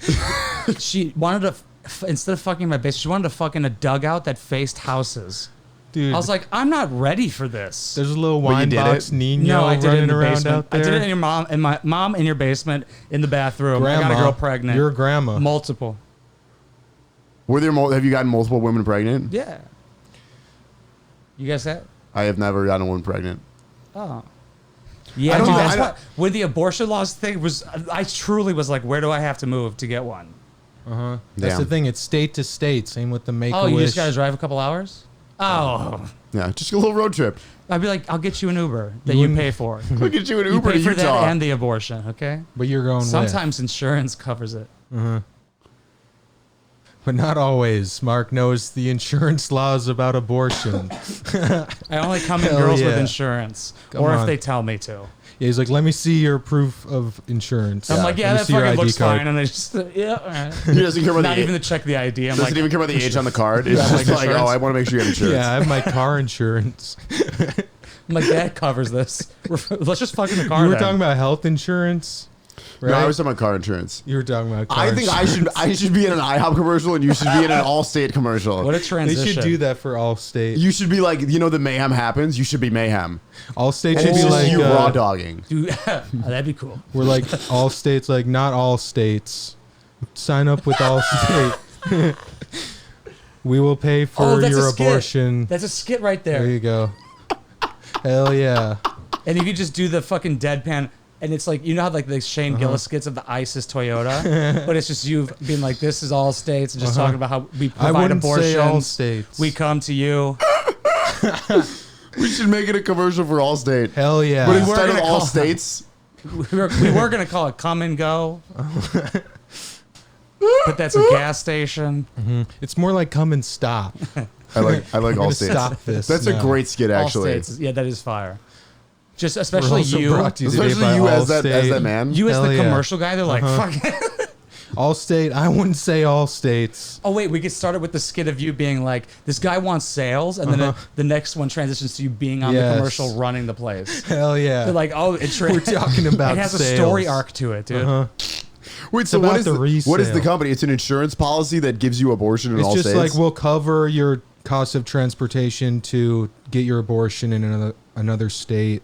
She wanted to, instead of fucking my basement, she wanted to fuck in a dugout that faced houses. Dude, I was like, I'm not ready for this. there's a little But you did Winebox it? Nino No, I did it running in the around basement. out there. I did it in your mom and my mom in your basement in the bathroom. Grandma. I got a girl pregnant. Your grandma. Multiple. Have you gotten multiple women pregnant? Yeah. You guys that? I have never gotten a woman pregnant. Oh. I Yeah, don't dude, know, that's I why when the abortion laws thing was, I truly was like, where do I have to move to get one? Uh-huh. That's Damn. the thing. It's state to state. Same with the Make-A-Wish. Oh, you just got to drive a couple hours? Oh. Yeah, just a little road trip. I'd be like, I'll get you an Uber that You you wouldn't- pay for. We'll get you an You Uber pay to for Utah. that and the abortion, okay? But you're going Sometimes insurance covers it. with. Uh-huh. but not always. Mark knows the insurance laws about abortion. I only come in Hell girls with yeah. insurance, Come or if on. they tell me to. Yeah, he's like, let me see your proof of insurance. I'm like, yeah, Let me that see your fucking ID looks card. fine, and they just, yeah, all right. He doesn't care about Not the even to check the ID. I'm doesn't like, even care about the age on the card. It's Yeah, just like like, insurance. I want to make sure you have insurance. Yeah, I have my car insurance. I'm like, that covers this. Let's just fuck in the car. You were then. talking about health insurance, right? No, I was talking about car insurance. You were talking about car I think insurance. I should be in an IHOP commercial and you should be in an Allstate commercial. What a They transition. should do that for Allstate. You should be like, the mayhem happens. You should be mayhem. Allstate And should it's be just like, you raw dogging. Dude, that'd be cool. we're like Allstate's like, not all states. Sign up with Allstate. We will pay for that's your a skit. abortion. That's a skit right There there. you go. Hell yeah. And you could just do the fucking deadpan. And it's like, you know how like the Shane Gillis skits of the ISIS Toyota? But it's just you being like, this is all states, and just talking about how we I provide wouldn't say all abortions. states. We come to you. We should make it a commercial for Allstate. Hell yeah. But we're instead of gonna all call- states, We were going to call it Come and Go. But that's a gas station. It's more like come and stop. I like We're gonna Allstate. stop this. That's a now. great skit, All actually. states. Yeah, that is fire. Just We're especially also you. brought to you today Especially by you as that Allstate. man. You as Hell the yeah. commercial guy, they're like, fuck it. Allstate. I wouldn't say all states. Oh wait, we could start it with the skit of you being like, this guy wants sales, and then the next one transitions to you being on the Yes. commercial running the place. Hell yeah. They're like, oh, We're talking about it has sales. a story arc to it, dude. Wait, so about what is the what is the resale. company? It's an insurance policy that gives you abortion in It's all just states. like we'll cover your cost of transportation to get your abortion in another state.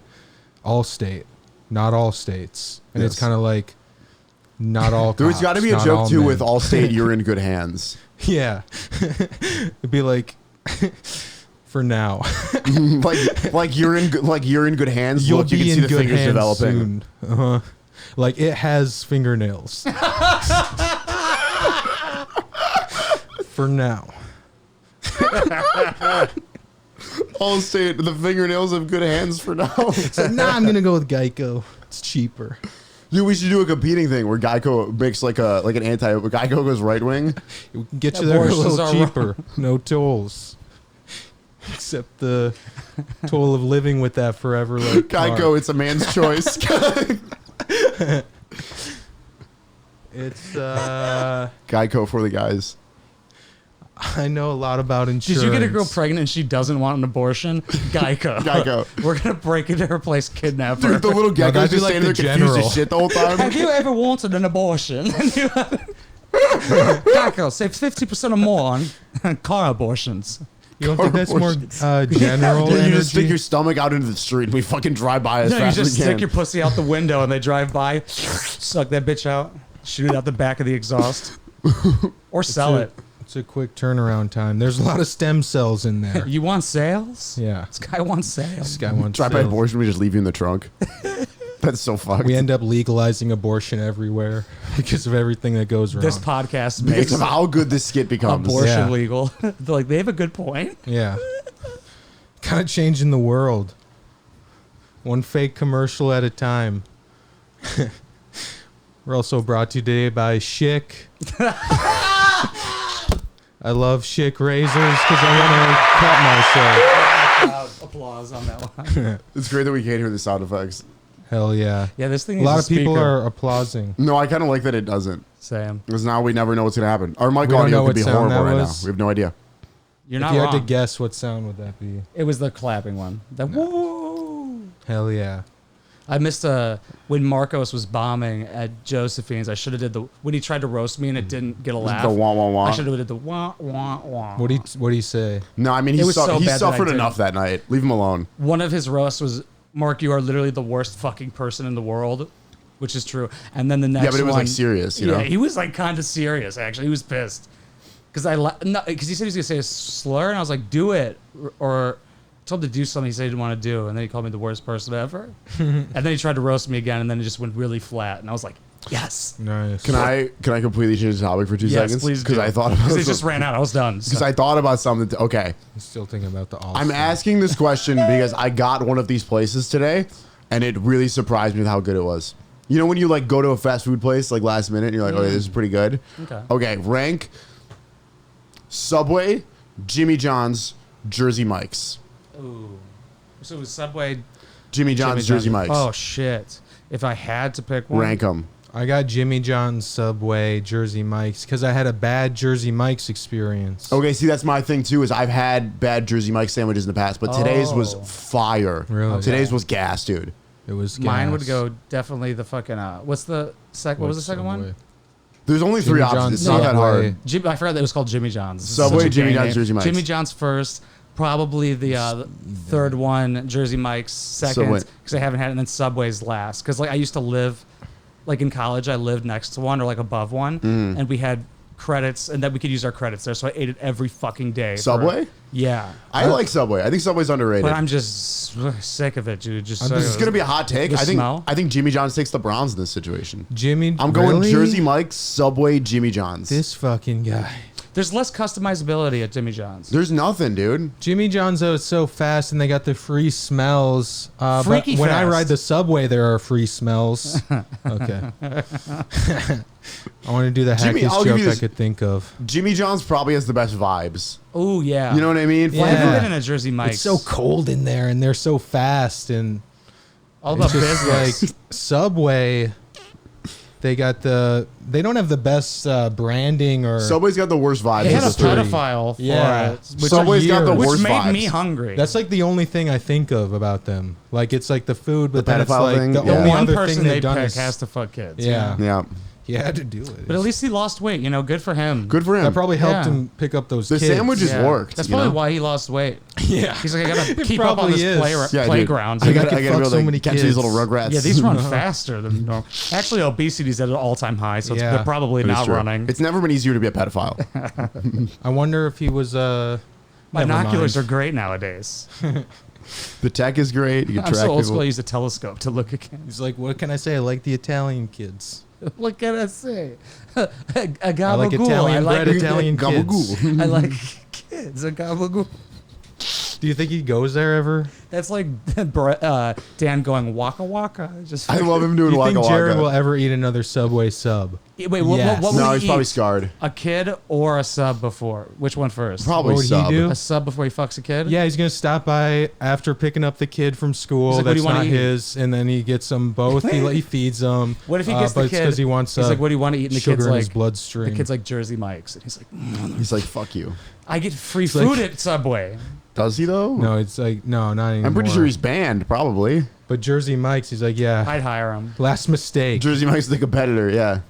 All state, not all states, and it's Yes. kind of like not all. There's got to be a cops, not joke all too men. with Allstate. You're in good hands. Yeah, it'd be like for now. like you're in good hands. You'll Look, you be can see in the good fingers hands developing. soon. Like it has fingernails. For now. Allstate, the fingernails have good hands for now. So now I'm gonna go with Geico. It's cheaper. Dude, we should do a competing thing where Geico makes like an anti. Geico goes right wing. We can get you there a Abortions little are cheaper. No tolls. Except the toll of living with that forever. Like Geico, Mark. it's a man's choice. It's Geico for the guys. I know a lot about insurance. Did you get a girl pregnant and she doesn't want an abortion? Geico. Geico. We're gonna break into her place, kidnap her. Dude, the little gecko's that'd be just like standing the there confused general. as shit the whole time. Have you ever wanted an abortion? Geico, save 50% or more on car abortions. You don't think that's more general Dude, you energy? just stick your stomach out into the street and we fucking drive by as No, you fast just as we stick can. your pussy out the window and they drive by, suck that bitch out, shoot it out the back of the exhaust, or sell it. It's a quick turnaround time. There's a lot of stem cells in there. You want sales? Yeah. This guy wants sales. This guy wants Drive by sales. abortion, we just leave you in the trunk. That's so fucked. We end up legalizing abortion everywhere because of everything that goes wrong. This podcast because makes of how good this skit becomes. abortion Yeah. legal. They're like, they have a good point. Yeah. Kind of changing the world. One fake commercial at a time. We're also brought to you today by Schick. I love Schick razors because I want to cut myself. Applause on that one. It's great that we can't hear the sound effects. Hell yeah. Yeah, this thing A needs lot of people speaker. are applauding. No, I kind of like that it doesn't. Sam, Because now we never know what's going to happen. Our mic We don't know audio could what be sound horrible that right now. was. We have no idea. you're If not you wrong. had to guess, what sound would that be? It was the clapping one. The woo. Hell yeah. I missed when Marcos was bombing at Josephine's. I should have did when he tried to roast me and it didn't get a laugh. The wah, wah, wah. I should have did the wah wah wah. What do you say? No, I mean, It he was so bad that I suffered didn't. enough that night. Leave him alone. One of his roasts was, "Mark, you are literally the worst fucking person in the world," which is true. And then the next Yeah, but it was one, like serious, you know? Yeah, he was like kind of serious actually. He was pissed because he said he was gonna say a slur, and I was like, "Do it," or told him to do something he said he didn't want to do, and then he called me the worst person ever. And then he tried to roast me again, and then it just went really flat, and I was like, "Yes, Nice. Can I completely change the topic for 2 yes, seconds? please." Because I thought about because it just ran out. I was done. Because I thought about something. Okay, I'm still thinking about the all. I'm asking this question because I got one of these places today, and it really surprised me with how good it was. You know when you like go to a fast food place like last minute, and you're like, "Oh, this is pretty good." Okay. Okay, rank Subway, Jimmy John's, Jersey Mike's. Ooh. So it was Subway. Jimmy John's, Jersey Mike's. Oh shit! If I had to pick one, Rank them. I got Jimmy John's, Subway, Jersey Mike's because I had a bad Jersey Mike's experience. Okay, see, that's my thing too. Is I've had bad Jersey Mike's sandwiches in the past, but today's was fire. Really? Okay. Today's was gas, dude. It was gas. Mine would go definitely the fucking. What's the second? What was the second one? There's only Jimmy three options. John's, It's not that hard. I forgot that it was called Jimmy John's. This is Subway, such a Jimmy gay John's, name. Jersey Mike's. Jimmy John's first. Probably the third one, Jersey Mike's second, because I haven't had it, and then Subway's last. Because like I used to live, like in college, I lived next to one or like above one, and we had credits, and that we could use our credits there. So I ate it every fucking day. Subway? Yeah. I like Subway. I think Subway's underrated. But I'm just sick of it, dude. Just This is gonna be a hot take. The I think smell? I think Jimmy John's takes the Browns in this situation. I'm going really? Jersey Mike's, Subway, Jimmy John's. This fucking guy. There's less customizability at Jimmy John's. There's nothing, dude. Jimmy John's, though, is so fast, and they got the free smells. Freaky but when I fast. ride the subway, there are free smells. Okay. I want to do the Jimmy, hackiest I'll give joke you I this. could think of. Jimmy John's probably has the best vibes. Oh yeah. You know what I mean? Well, I've Yeah. never been in a Jersey Mike's. It's so cold in there, and they're so fast, and all about it's just business. like Subway. They don't have the best branding or. Subway's got the worst vibes. They had a of the three. pedophile for Yeah. it, which, Subway's got the which worst made vibes. me hungry. That's like the only thing I think of about them. Like it's like the food, but The then it's pedophile like thing? the Yeah. only one other person thing they they've done pick is has to fuck kids. yeah. Yeah. He had to do it. But at least he lost weight. You know, good for him. Good for him. That probably helped Yeah. him pick up those The kids. sandwiches worked. That's you probably know? why he lost weight. Yeah. He's like, I gotta It keep up on probably this is. Yeah, dude. playground. I gotta could be fuck able so to many catch these little kids. rugrats. Yeah, these run faster than normal. Actually, obesity's at an all-time high, so Yeah. they're probably It is not true. running. It's never been easier to be a pedophile. I wonder if he was Binoculars never are great nowadays. The tech is great. You can I'm track so old people. school. I use a telescope to look at kids. He's like, what can I say? I like the Italian kids. What can I say? A I like gabagool. Italian bread, Italian kids. Gabagool. I like kids. A gabagool. Do you think he goes there ever? That's like Dan going waka waka. Just I love him Do doing you Waka think Jared will Waka. ever eat another Subway sub? Wait, what Yes. would No, he he's probably eat? scarred. A kid or a sub before? Which one first? Probably What would he sub. do? A sub before he fucks a kid? Yeah, he's gonna stop by after picking up the kid from school. He's like, "What do That's you wanna not eat?" his, and then he gets them both. He feeds them. What if he gets but the it's kid? because he wants He's like, what do you want to eat? And the sugar kid's in his like, bloodstream. the kid's like Jersey Mike's, and he's like, He's like, fuck you. I get free like- food at Subway. Does he though? No, it's like no, not anymore. I'm pretty sure he's banned, probably. But Jersey Mike's, he's like, yeah, I'd hire him. last mistake. Jersey Mike's the competitor, yeah.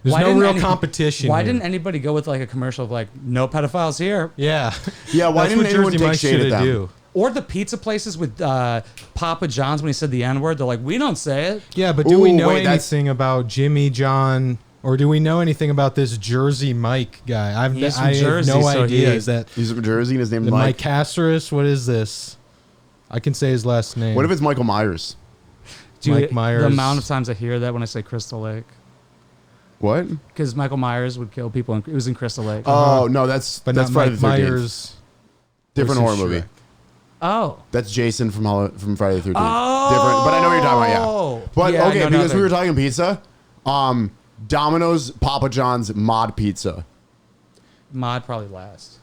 There's Why no didn't real any- competition. Why here. didn't anybody go with like a commercial of like no pedophiles here? Yeah, Yeah, why That's didn't what anyone Jersey take Mike's shade at should them? do. Or the pizza places with Papa John's when he said the N word, they're like, we don't say it. Yeah, but do we Ooh, know wait, that's- anything about Jimmy John, or do we know anything about this Jersey Mike guy? He's from I have Jersey, no so idea. he- Is that He's from Jersey and his name's the Mike Mike. Caceres? What is this? I can say his last name. What if it's Michael Myers? Dude, Mike Myers? The amount of times I hear that when I say Crystal Lake. What? Because Michael Myers would kill people. It was in Crystal Lake. Oh, no, that's But that's not Friday Mike the 13th. Myers. Different was horror in movie. Shrek. Oh. That's Jason from Friday the 13th. Oh. Different, but I know what you're talking about, yeah. But Yeah, okay, no, because nothing. we were talking pizza, Domino's, Papa John's, Mod Pizza. Mod probably last.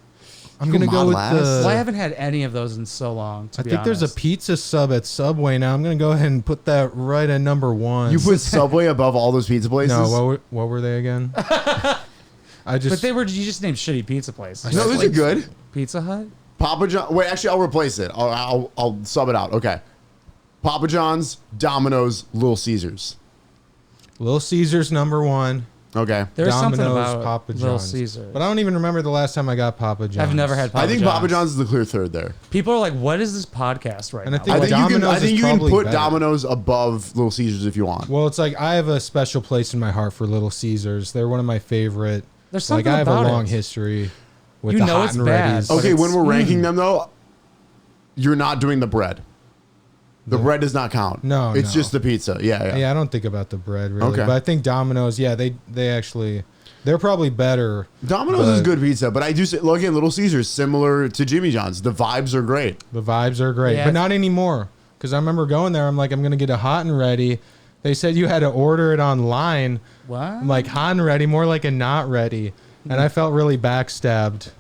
I'm gonna Come go on, with Laz. the. Well, I haven't had any of those in so long, to I be think there's a honest. pizza sub at Subway now. I'm gonna go ahead and put that right at number one. You put Subway above all those pizza places? no. What were they again? I just. But you just named shitty pizza places. No, those are good. Pizza Hut? Papa John. Wait, actually, I'll replace it. I'll sub it out. Okay. Papa John's, Domino's, Little Caesars. Little Caesars number one. Okay. There's something Domino's, about Papa Little John's. Caesars. But I don't even remember the last time I got Papa John's. I've never had Papa I think John's. Papa John's is the clear third there. People are like, what is this podcast right And I now? think I think you can. Domino's I think is you can probably put better. Domino's above Little Caesars if you want. Well, it's like I have a special place in my heart for Little Caesars. They're one of my favorite. There's Like something I have about a long it. history with You the know hot it's and bad, readies. but Okay, when it's- we're ranking them though, you're not doing the bread. The bread does not count. No, it's no. just the pizza. Yeah. Yeah, I don't think about the bread really, Okay. but I think Domino's. Yeah, they actually they're probably better. Domino's is but good pizza, but I do say, look at Little Caesars, similar to Jimmy John's. The vibes are great. The vibes are great, Yeah. but not anymore. Because I remember going there. I'm like, I'm gonna get a hot and ready. They said you had to order it online. What? I'm like hot and ready, more like a not ready. and I felt really backstabbed.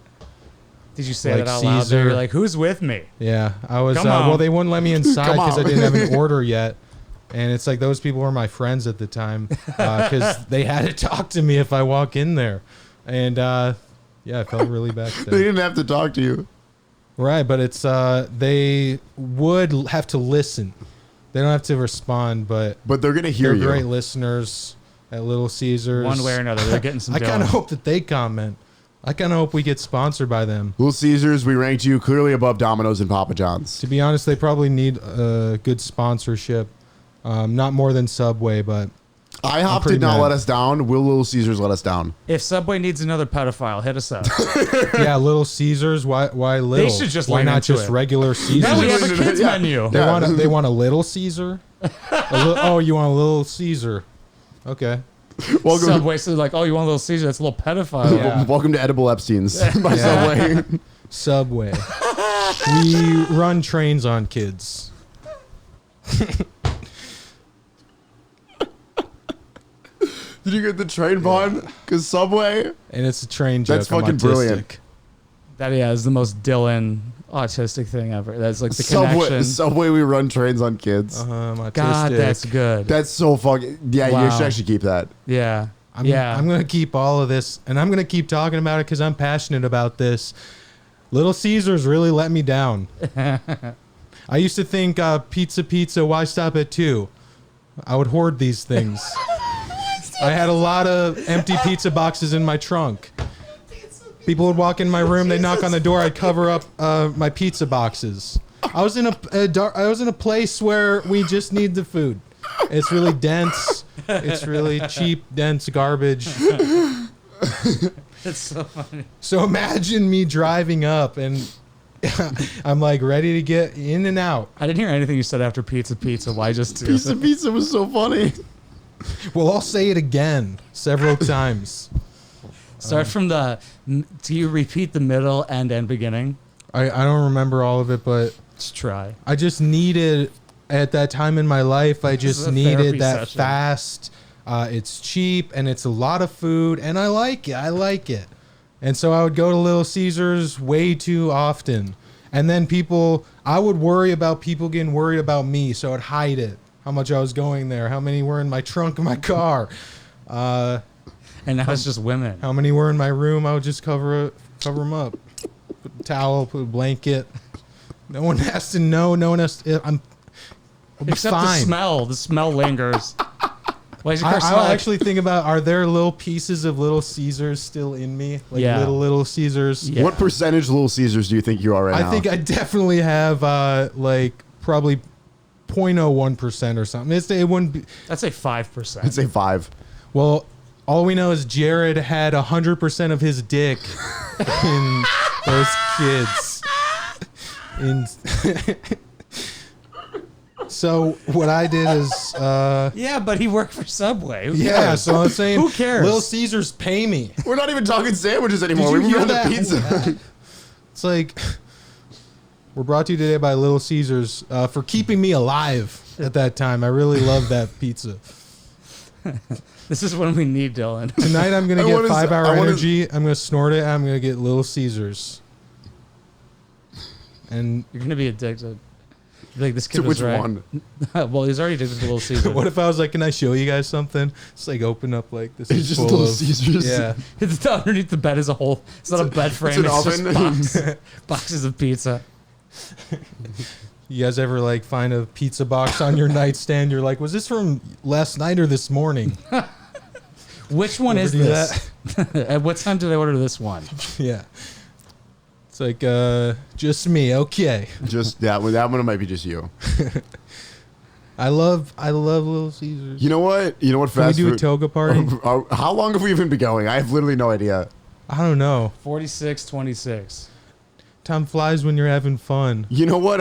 Did you say Like that out loud? Caesar. You're like, who's with me? Yeah, I was. Come on. Well, they wouldn't let me inside Come because I on. didn't have an order yet, and it's like those people were my friends at the time because they had to talk to me if I walk in there, and yeah, I felt really They backstabbed. didn't have to talk to you. Right, but it's they would have to listen. They don't have to respond, but But they're gonna hear they're you. great listeners at Little Caesars. One way or another, they're getting some. I kind of Dylan. hope that they comment. I kind of hope we get sponsored by them. Little Caesars, we ranked you clearly above Domino's and Papa John's. To be honest, they probably need a good sponsorship. Not more than Subway, but IHOP pretty did not mad. let us down. Will Little Caesars let us down? If Subway needs another pedophile, hit us up. yeah, Little Caesars. Why little? should just why lean not into just it. regular Caesars? Now we have a kids Yeah. menu. Yeah. They want a Little Caesar. Oh, you want a Little Caesar? Okay. Welcome, Subway says like, oh, you want a little Caesar? That's a little pedophile. Yeah. welcome to Edible Epstein's by Yeah. Subway. Subway. We run trains on kids. Did you get the train pun? Because Subway. And it's a train joke. That's I'm fucking autistic. brilliant. That is the most Dylan autistic thing ever. That's like the Subway. connection. Subway. We run trains on kids. I'm autistic. God, that's good. That's so fucking. Yeah, you Wow. should actually keep that. Yeah. I'm yeah. going to keep all of this, and I'm going to keep talking about it because I'm passionate about this. Little Caesars really let me down. I used to think pizza, why stop at 2? I would hoard these things. I had a lot of empty pizza boxes in my trunk. People would walk in my room, they'd knock on the door, I'd cover up my pizza boxes. I was in I was in a place where we just need the food. It's really dense. It's really cheap, dense garbage. It's so funny. So imagine me driving up and I'm like ready to get in and out. I didn't hear anything you said after pizza. Why just do? Pizza was so funny. Well, I'll say it again several times. Start from the. Do you repeat the middle, end, and beginning? I don't remember all of it, but Just try. I just needed, at that time in my life, I This is just a needed therapy that session. fast. It's cheap and it's a lot of food, and I like it. And so I would go to Little Caesars way too often. And then I would worry about people getting worried about me, so I'd hide it. How much I was going there, how many were in my trunk of my car, And now it's just women. how many were in my room. I would just cover them up. Put a towel, put a blanket. No one has to know. No one has to. I'll be Except fine. the smell. The smell lingers. Why does your car smell I'll like- actually think about, are there little pieces of Little Caesars still in me? Like Yeah. little Caesars? Yeah. What percentage Little Caesars do you think you are right now? I think I definitely have like probably 0.01% or something. It wouldn't be. I'd say 5%. I'd say 5. Well, all we know is Jared had 100% of his dick in those kids. So what I did is, Yeah, but he worked for Subway. Who yeah. cares? So I'm saying, Who cares? Little Caesars pay me. We're not even talking sandwiches anymore. Did We you moved hear on to that? pizza. It's like, we're brought to you today by Little Caesars for keeping me alive at that time. I really love that pizza. This is when we need Dylan. Tonight I'm gonna I get wanna- 5 hour I wanna- energy. I'm gonna snort it. I'm gonna get Little Caesars. And You're gonna be addicted. You're like this kid To was which right. one? Well, he's already addicted to Little Caesar. what if I was like, can I show you guys something? It's like open up like this. It's is just full Little of, Caesars. Yeah. It's underneath the bed is a whole. It's not a bed frame. an It's, oven. just boxes of pizza. You guys ever like find a pizza box on your nightstand? You're like, was this from last night or this morning? Which one Ever is do this? At what time did I order this one? Yeah. It's like, just me. Okay. Just that one might be just you. I love Little Caesars. You know what? You know what? Can we Fast do a food. toga party? How long have we even been going? I have literally no idea. I don't know. 46:26. Time flies when you're having fun. You know what?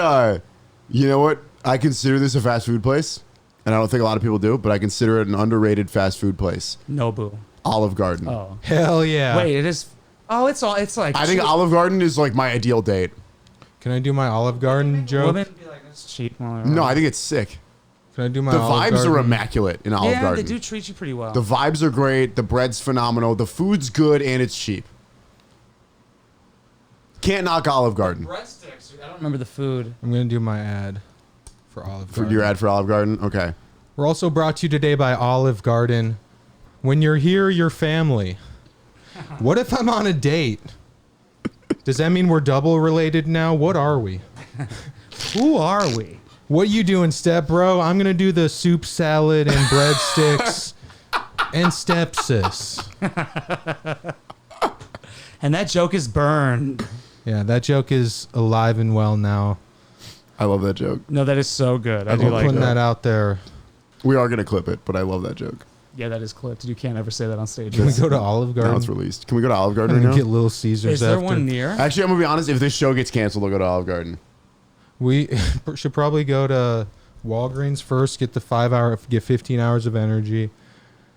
You know what? I consider this a fast food place, and I don't think a lot of people do, but I consider it an underrated fast food place. Nobu. Olive Garden. Oh. Hell yeah. Wait, it is. Oh, it's all. It's like. I think Olive Garden is like my ideal date. Can I do my Olive Garden joke? Women be like, that's cheap. No, I think it's sick. Can I do my The Olive vibes are Garden? immaculate in Olive Yeah, Garden. they do treat you pretty well. The vibes are great. The bread's phenomenal. The food's good and it's cheap. Can't knock Olive Garden. Breadsticks. I don't remember the food. I'm gonna do my ad for Olive For Garden. your ad for Olive Garden? Okay. We're also brought to you today by Olive Garden. When you're here, you're family. What if I'm on a date? Does that mean we're double related now? What are we? Who are we? What you doing, step bro? I'm gonna do the soup salad and breadsticks and stepsis. And that joke is burned. Yeah, that joke is alive and well now. I love that joke. No, that is so good. I do I'm like putting that. that out there. We are going to clip it, but I love that joke. Yeah, that is clipped. You can't ever say that on stage. Can we go to Olive Now Garden? it's released. Can we go to Olive Garden And right now? get Little Caesars Is there after. one near? Actually, I'm going to be honest. If this show gets canceled, we'll go to Olive Garden. We should probably go to Walgreens first, get the 15 hours of energy,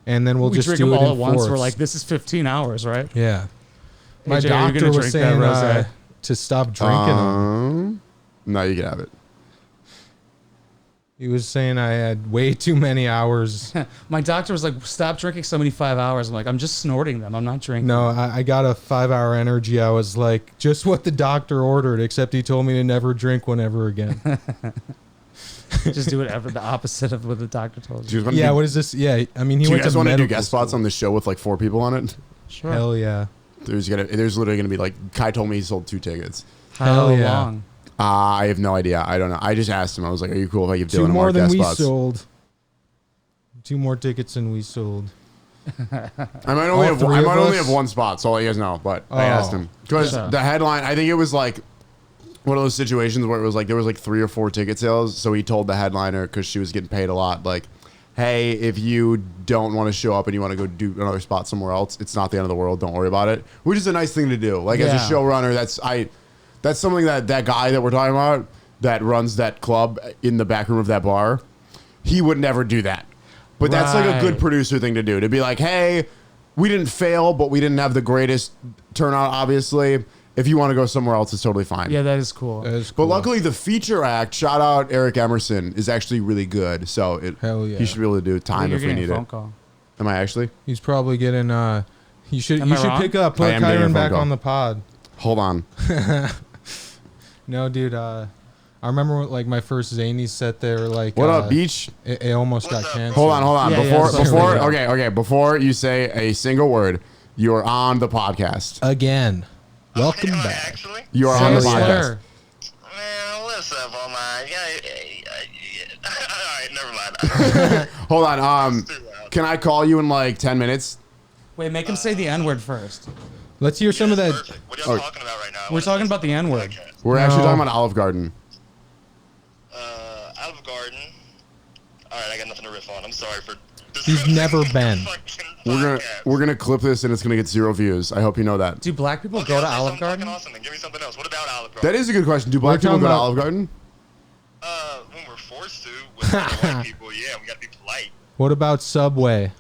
and then we'll We just drink do them it all in at once. fourths. We're like, this is 15 hours, right? Yeah. My AJ, are you doctor gonna was drink that saying rosé? to stop drinking them. No, you can have it. He was saying I had way too many hours. My doctor was like, stop drinking so many 5 hours. I'm like, I'm just snorting them. I'm not drinking. No, I got a 5-hour energy. I was like, just what the doctor ordered, except he told me to never drink one ever again. Just do whatever the opposite of what the doctor told Do you. you wanna Yeah, do- what is this? Yeah, I mean, he do you went guys to want to do medical guest spots school. on the show with like 4 people on it? Sure. Hell yeah. There's literally going to be like, Kai told me he sold 2 tickets. How Hell yeah. long? I have no idea. I don't know. I just asked him. I was like, are you cool if I give 2 Dylan more than guest we spots? sold. 2 more tickets than we sold. I might only All have 3 I of might only us? have 1 spot, so I'll let you guys know. But I Oh. asked him because Sure. the headline. I think it was like one of those situations where it was like there was like 3 or 4 ticket sales. So he told the headliner because she was getting paid a lot, like, hey, if you don't want to show up and you want to go do another spot somewhere else, it's not the end of the world. Don't worry about it. Which is a nice thing to do. Like Yeah. as a showrunner, that's something that guy that we're talking about that runs that club in the back room of that bar, he would never do that. But that's like a good Right. producer thing to do, to be like, hey, we didn't fail, but we didn't have the greatest turnout, obviously. If you want to go somewhere else, it's totally fine. Yeah, that is cool. That is But cool. luckily, the feature act, shout out Eric Emerson, is actually really good. So Hell yeah. he should be able to do I think time you're if we getting need a phone it. call. Am I actually? He's probably getting you should Am I wrong? pick up, I put am getting a Kyron phone back call. on the pod. Hold on. No, dude, I remember like my first Zanies set there, like What up, Beach? it almost got What's up, canceled. Hold on. Yeah, yeah, before, sorry. okay. Before you say a single word, you're on the podcast. Again. Welcome Am I back. actually? You are Say on a the podcast. slur. Man, what's up, all my? All right, never mind. Hold on. Can I call you in like 10 minutes? Wait, make him say the N word first. Let's hear some of that. Perfect. What are y'all talking about right now? We're talking about the N word. We're actually No. talking about Olive Garden. Olive Garden. All right, I got nothing to riff on. I'm sorry for. He's never been. We're gonna clip this and it's gonna get 0 views. I hope you know that. Do black people go to Olive Garden? Awesome. Then give me something else. What about Olive Garden? That is a good question. Do black people talking go to about- Olive Garden? When we're forced to with other white people, yeah, we gotta be polite. What about Subway?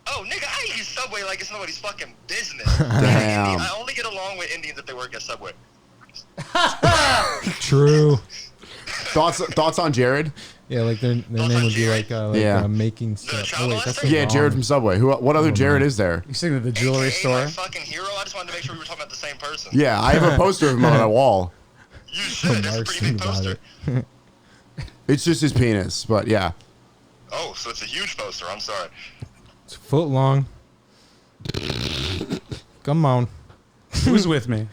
Oh, nigga, I use Subway like it's nobody's fucking business. Damn. I only get along with Indians if they work at Subway. True. Thoughts on Jared? Yeah, like their name would be like Yeah. making stuff. child Oh wait, that's molester? the Yeah, wrong- Jared from Subway. What other Jared is there? You sing at the jewelry AKA store? My fucking hero. I just wanted to make sure we were talking about the same person. Yeah, I have a poster of him on my wall. You should. That's a Mark's pretty big about poster. it. It's just his penis, but yeah. Oh, so it's a huge poster. I'm sorry. It's a foot long. Come on. Who's with me?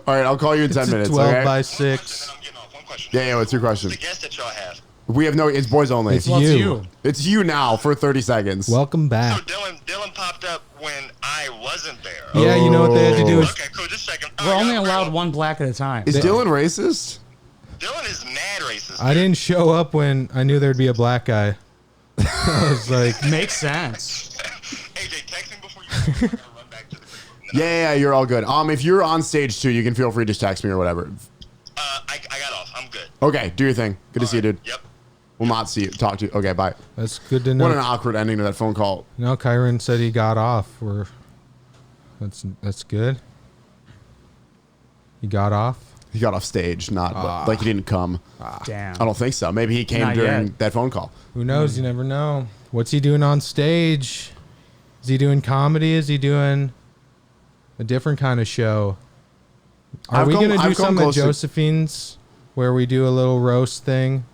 All right, I'll call you in 10 It's a minutes. 12 Okay? by One question, 6. then I'm getting off. One question. Yeah, what's your question? Who's the guest that y'all have? We have no. It's boys only. It's Well, it's you. you. It's you now for 30 seconds. Welcome So back. Dylan popped up when I wasn't there. Yeah, you know what they had to do is Okay, cool. Just a second. We're only allowed one black at a time. Is Dylan racist? Dylan is mad racist. I didn't show up when I knew there'd be a black guy. I was like, Makes sense. AJ, text me before you go. I'm gonna run back to the group. Yeah, you're all good. If you're on stage too, you can feel free to just text me or whatever. I got off. I'm good. Okay, do your thing. Good to see you, dude. Yep. We'll not see you. Talk to you. Okay, bye. that's good to What an know. awkward ending to that phone call. No, Kyron said he got off. That's good. He got off. He got off stage, not like he didn't come. Damn. I don't think so. Maybe he came Not during yet. that phone call. Who knows? You never know. What's he doing on stage? Is he doing comedy? Is he doing a different kind of show? Are we going to do something at Josephine's where we do a little roast thing?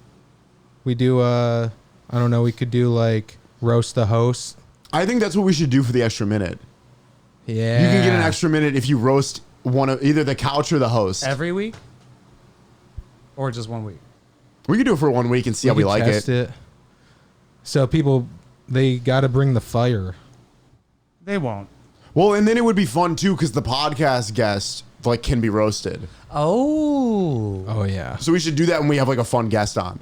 We do I don't know, we could do like roast the host. I think that's what we should do for the extra minute. Yeah. You can get an extra minute if you roast one of either the couch or the host. Every week? Or just 1 week? We could do it for 1 week and see how we like test it. So people, they got to bring the fire. They won't. Well, and then it would be fun too because the podcast guest like can be roasted. Oh. Oh, yeah. So we should do that when we have like a fun guest on.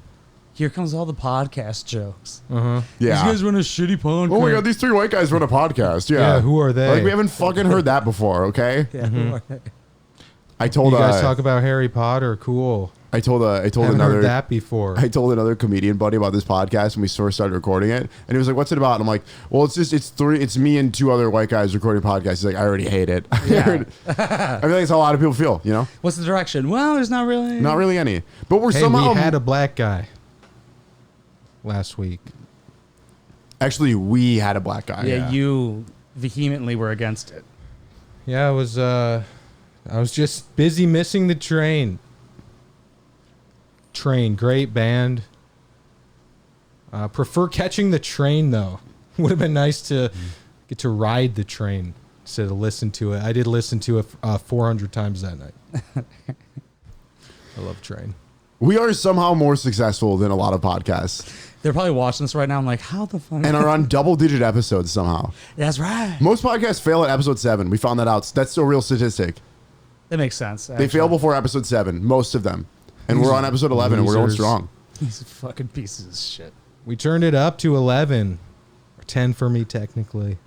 Here comes all the podcast jokes. Yeah. These guys run a shitty podcast. Oh my god, these 3 white guys run a podcast. Yeah. Yeah, who are they? Like we haven't fucking heard that before. Okay. Yeah, who are they? I told You guys talk about Harry Potter. Cool. I told Haven't another heard that before. I told another comedian buddy about this podcast when we first started recording it, and he was like, "What's it about?" And I'm like, "Well, it's me and 2 other white guys recording podcasts." He's like, "I already hate it." Yeah. I feel like it's how a lot of people feel, you know? What's the direction? Well, there's not really. Not really any, but we're Hey, somehow we had a black guy last week. actually we had a black guy. Yeah, you vehemently were against it. Yeah, I was just busy missing the train. Great band. Prefer catching the train though. Would have been nice to get to ride the train instead of listen to it. I did listen to it 400 times that night. I love train. We are somehow more successful than a lot of podcasts, They're probably watching this right now. I'm like, how the fuck? and are on double-digit episodes somehow. That's right. Most podcasts fail at episode 7. We found that out. That's a real statistic. That makes sense. They fail before episode 7. Most of them, and we're on episode 11, and we're going Losers. strong. These fucking pieces of shit. We turned it up to 11 or 10 for me technically.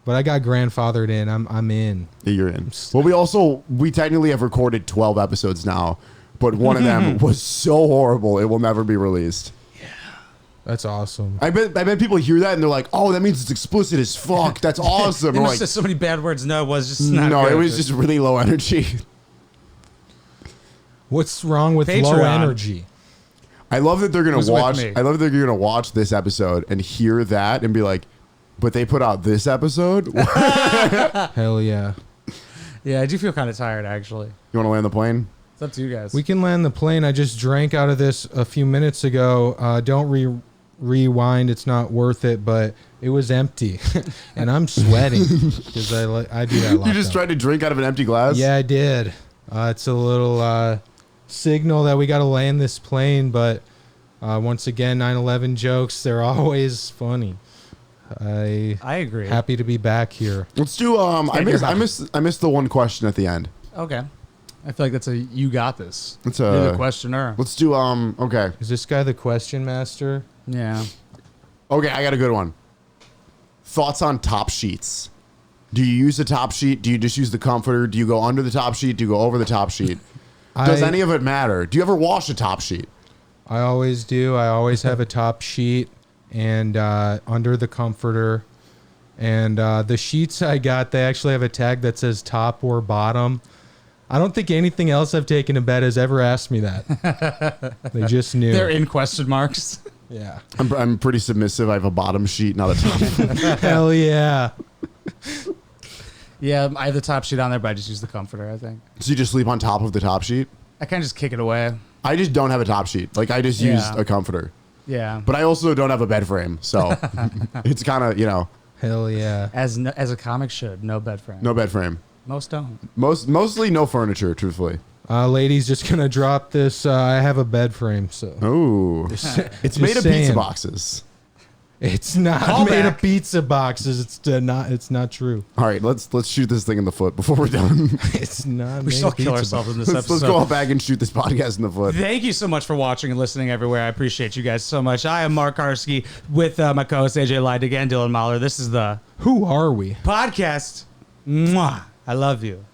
But I got grandfathered in. I'm in. Yeah, you're in. Well, we technically have recorded 12 episodes now, but one of them was so horrible it will never be released. That's awesome. I bet people hear that and they're like, "Oh, that means it's explicit as fuck. That's awesome." It We're must like, have so many bad words. No, it was just not no, good. it was just really low energy. What's wrong with low Patreon. energy? I love that they're gonna Who's with watch. me? I love that they're gonna watch this episode and hear that and be like, "But they put out this episode." You Hell yeah. Yeah, I do feel kind of tired, actually. want to land the plane? It's up to you guys. We can land the plane. I just drank out of this a few minutes ago. Don't rewind. It's not worth it, but it was empty. And I'm sweating because I do that a lot. You just though. tried to drink out of an empty glass? Yeah, I did. It's a little signal that we got to land this plane, but once again, 9/11 jokes, they're always funny. I agree. Happy to be back here. Let's do. I missed the one question at the end. Okay. I feel like that's a you got this. It's You're a. the questioner. Let's do. Okay. Is this guy the question master? Yeah. Okay, I got a good one. Thoughts on top sheets? Do you use the top sheet? Do you just use the comforter? Do you go under the top sheet? Do you go over the top sheet? Does any of it matter? Do you ever wash a top sheet? I always do. I always have a top sheet and under the comforter. And the sheets I got, they actually have a tag that says top or bottom. I don't think anything else I've taken to bed has ever asked me that. They just knew. They're in question marks. Yeah. I'm pretty submissive. I have a bottom sheet, not a top. Hell yeah. Yeah, I have the top sheet on there, but I just use the comforter, I think. So you just sleep on top of the top sheet? I kind of just kick it away. I just don't have a top sheet. Like I just use Yeah. a comforter. Yeah. But I also don't have a bed frame, so it's kind of, Hell yeah. As a comic should, no bed frame. no bed frame. Most don't. Mostly no furniture, truthfully. Ladies, just going to drop this. I have a bed frame, so. Oh, it's made of pizza saying. boxes. It's not Call made back. of pizza boxes. It's not true. All right, let's shoot this thing in the foot before we're done. It's not We made still of kill pizza ourselves in this let's episode. go back and shoot this podcast in the foot. Thank you so much for watching and listening everywhere. I appreciate you guys so much. I am Mark Carsky with my co-host AJ Leidig and Dylan Mahler. This is the Who are we? podcast. Mwah. I love you.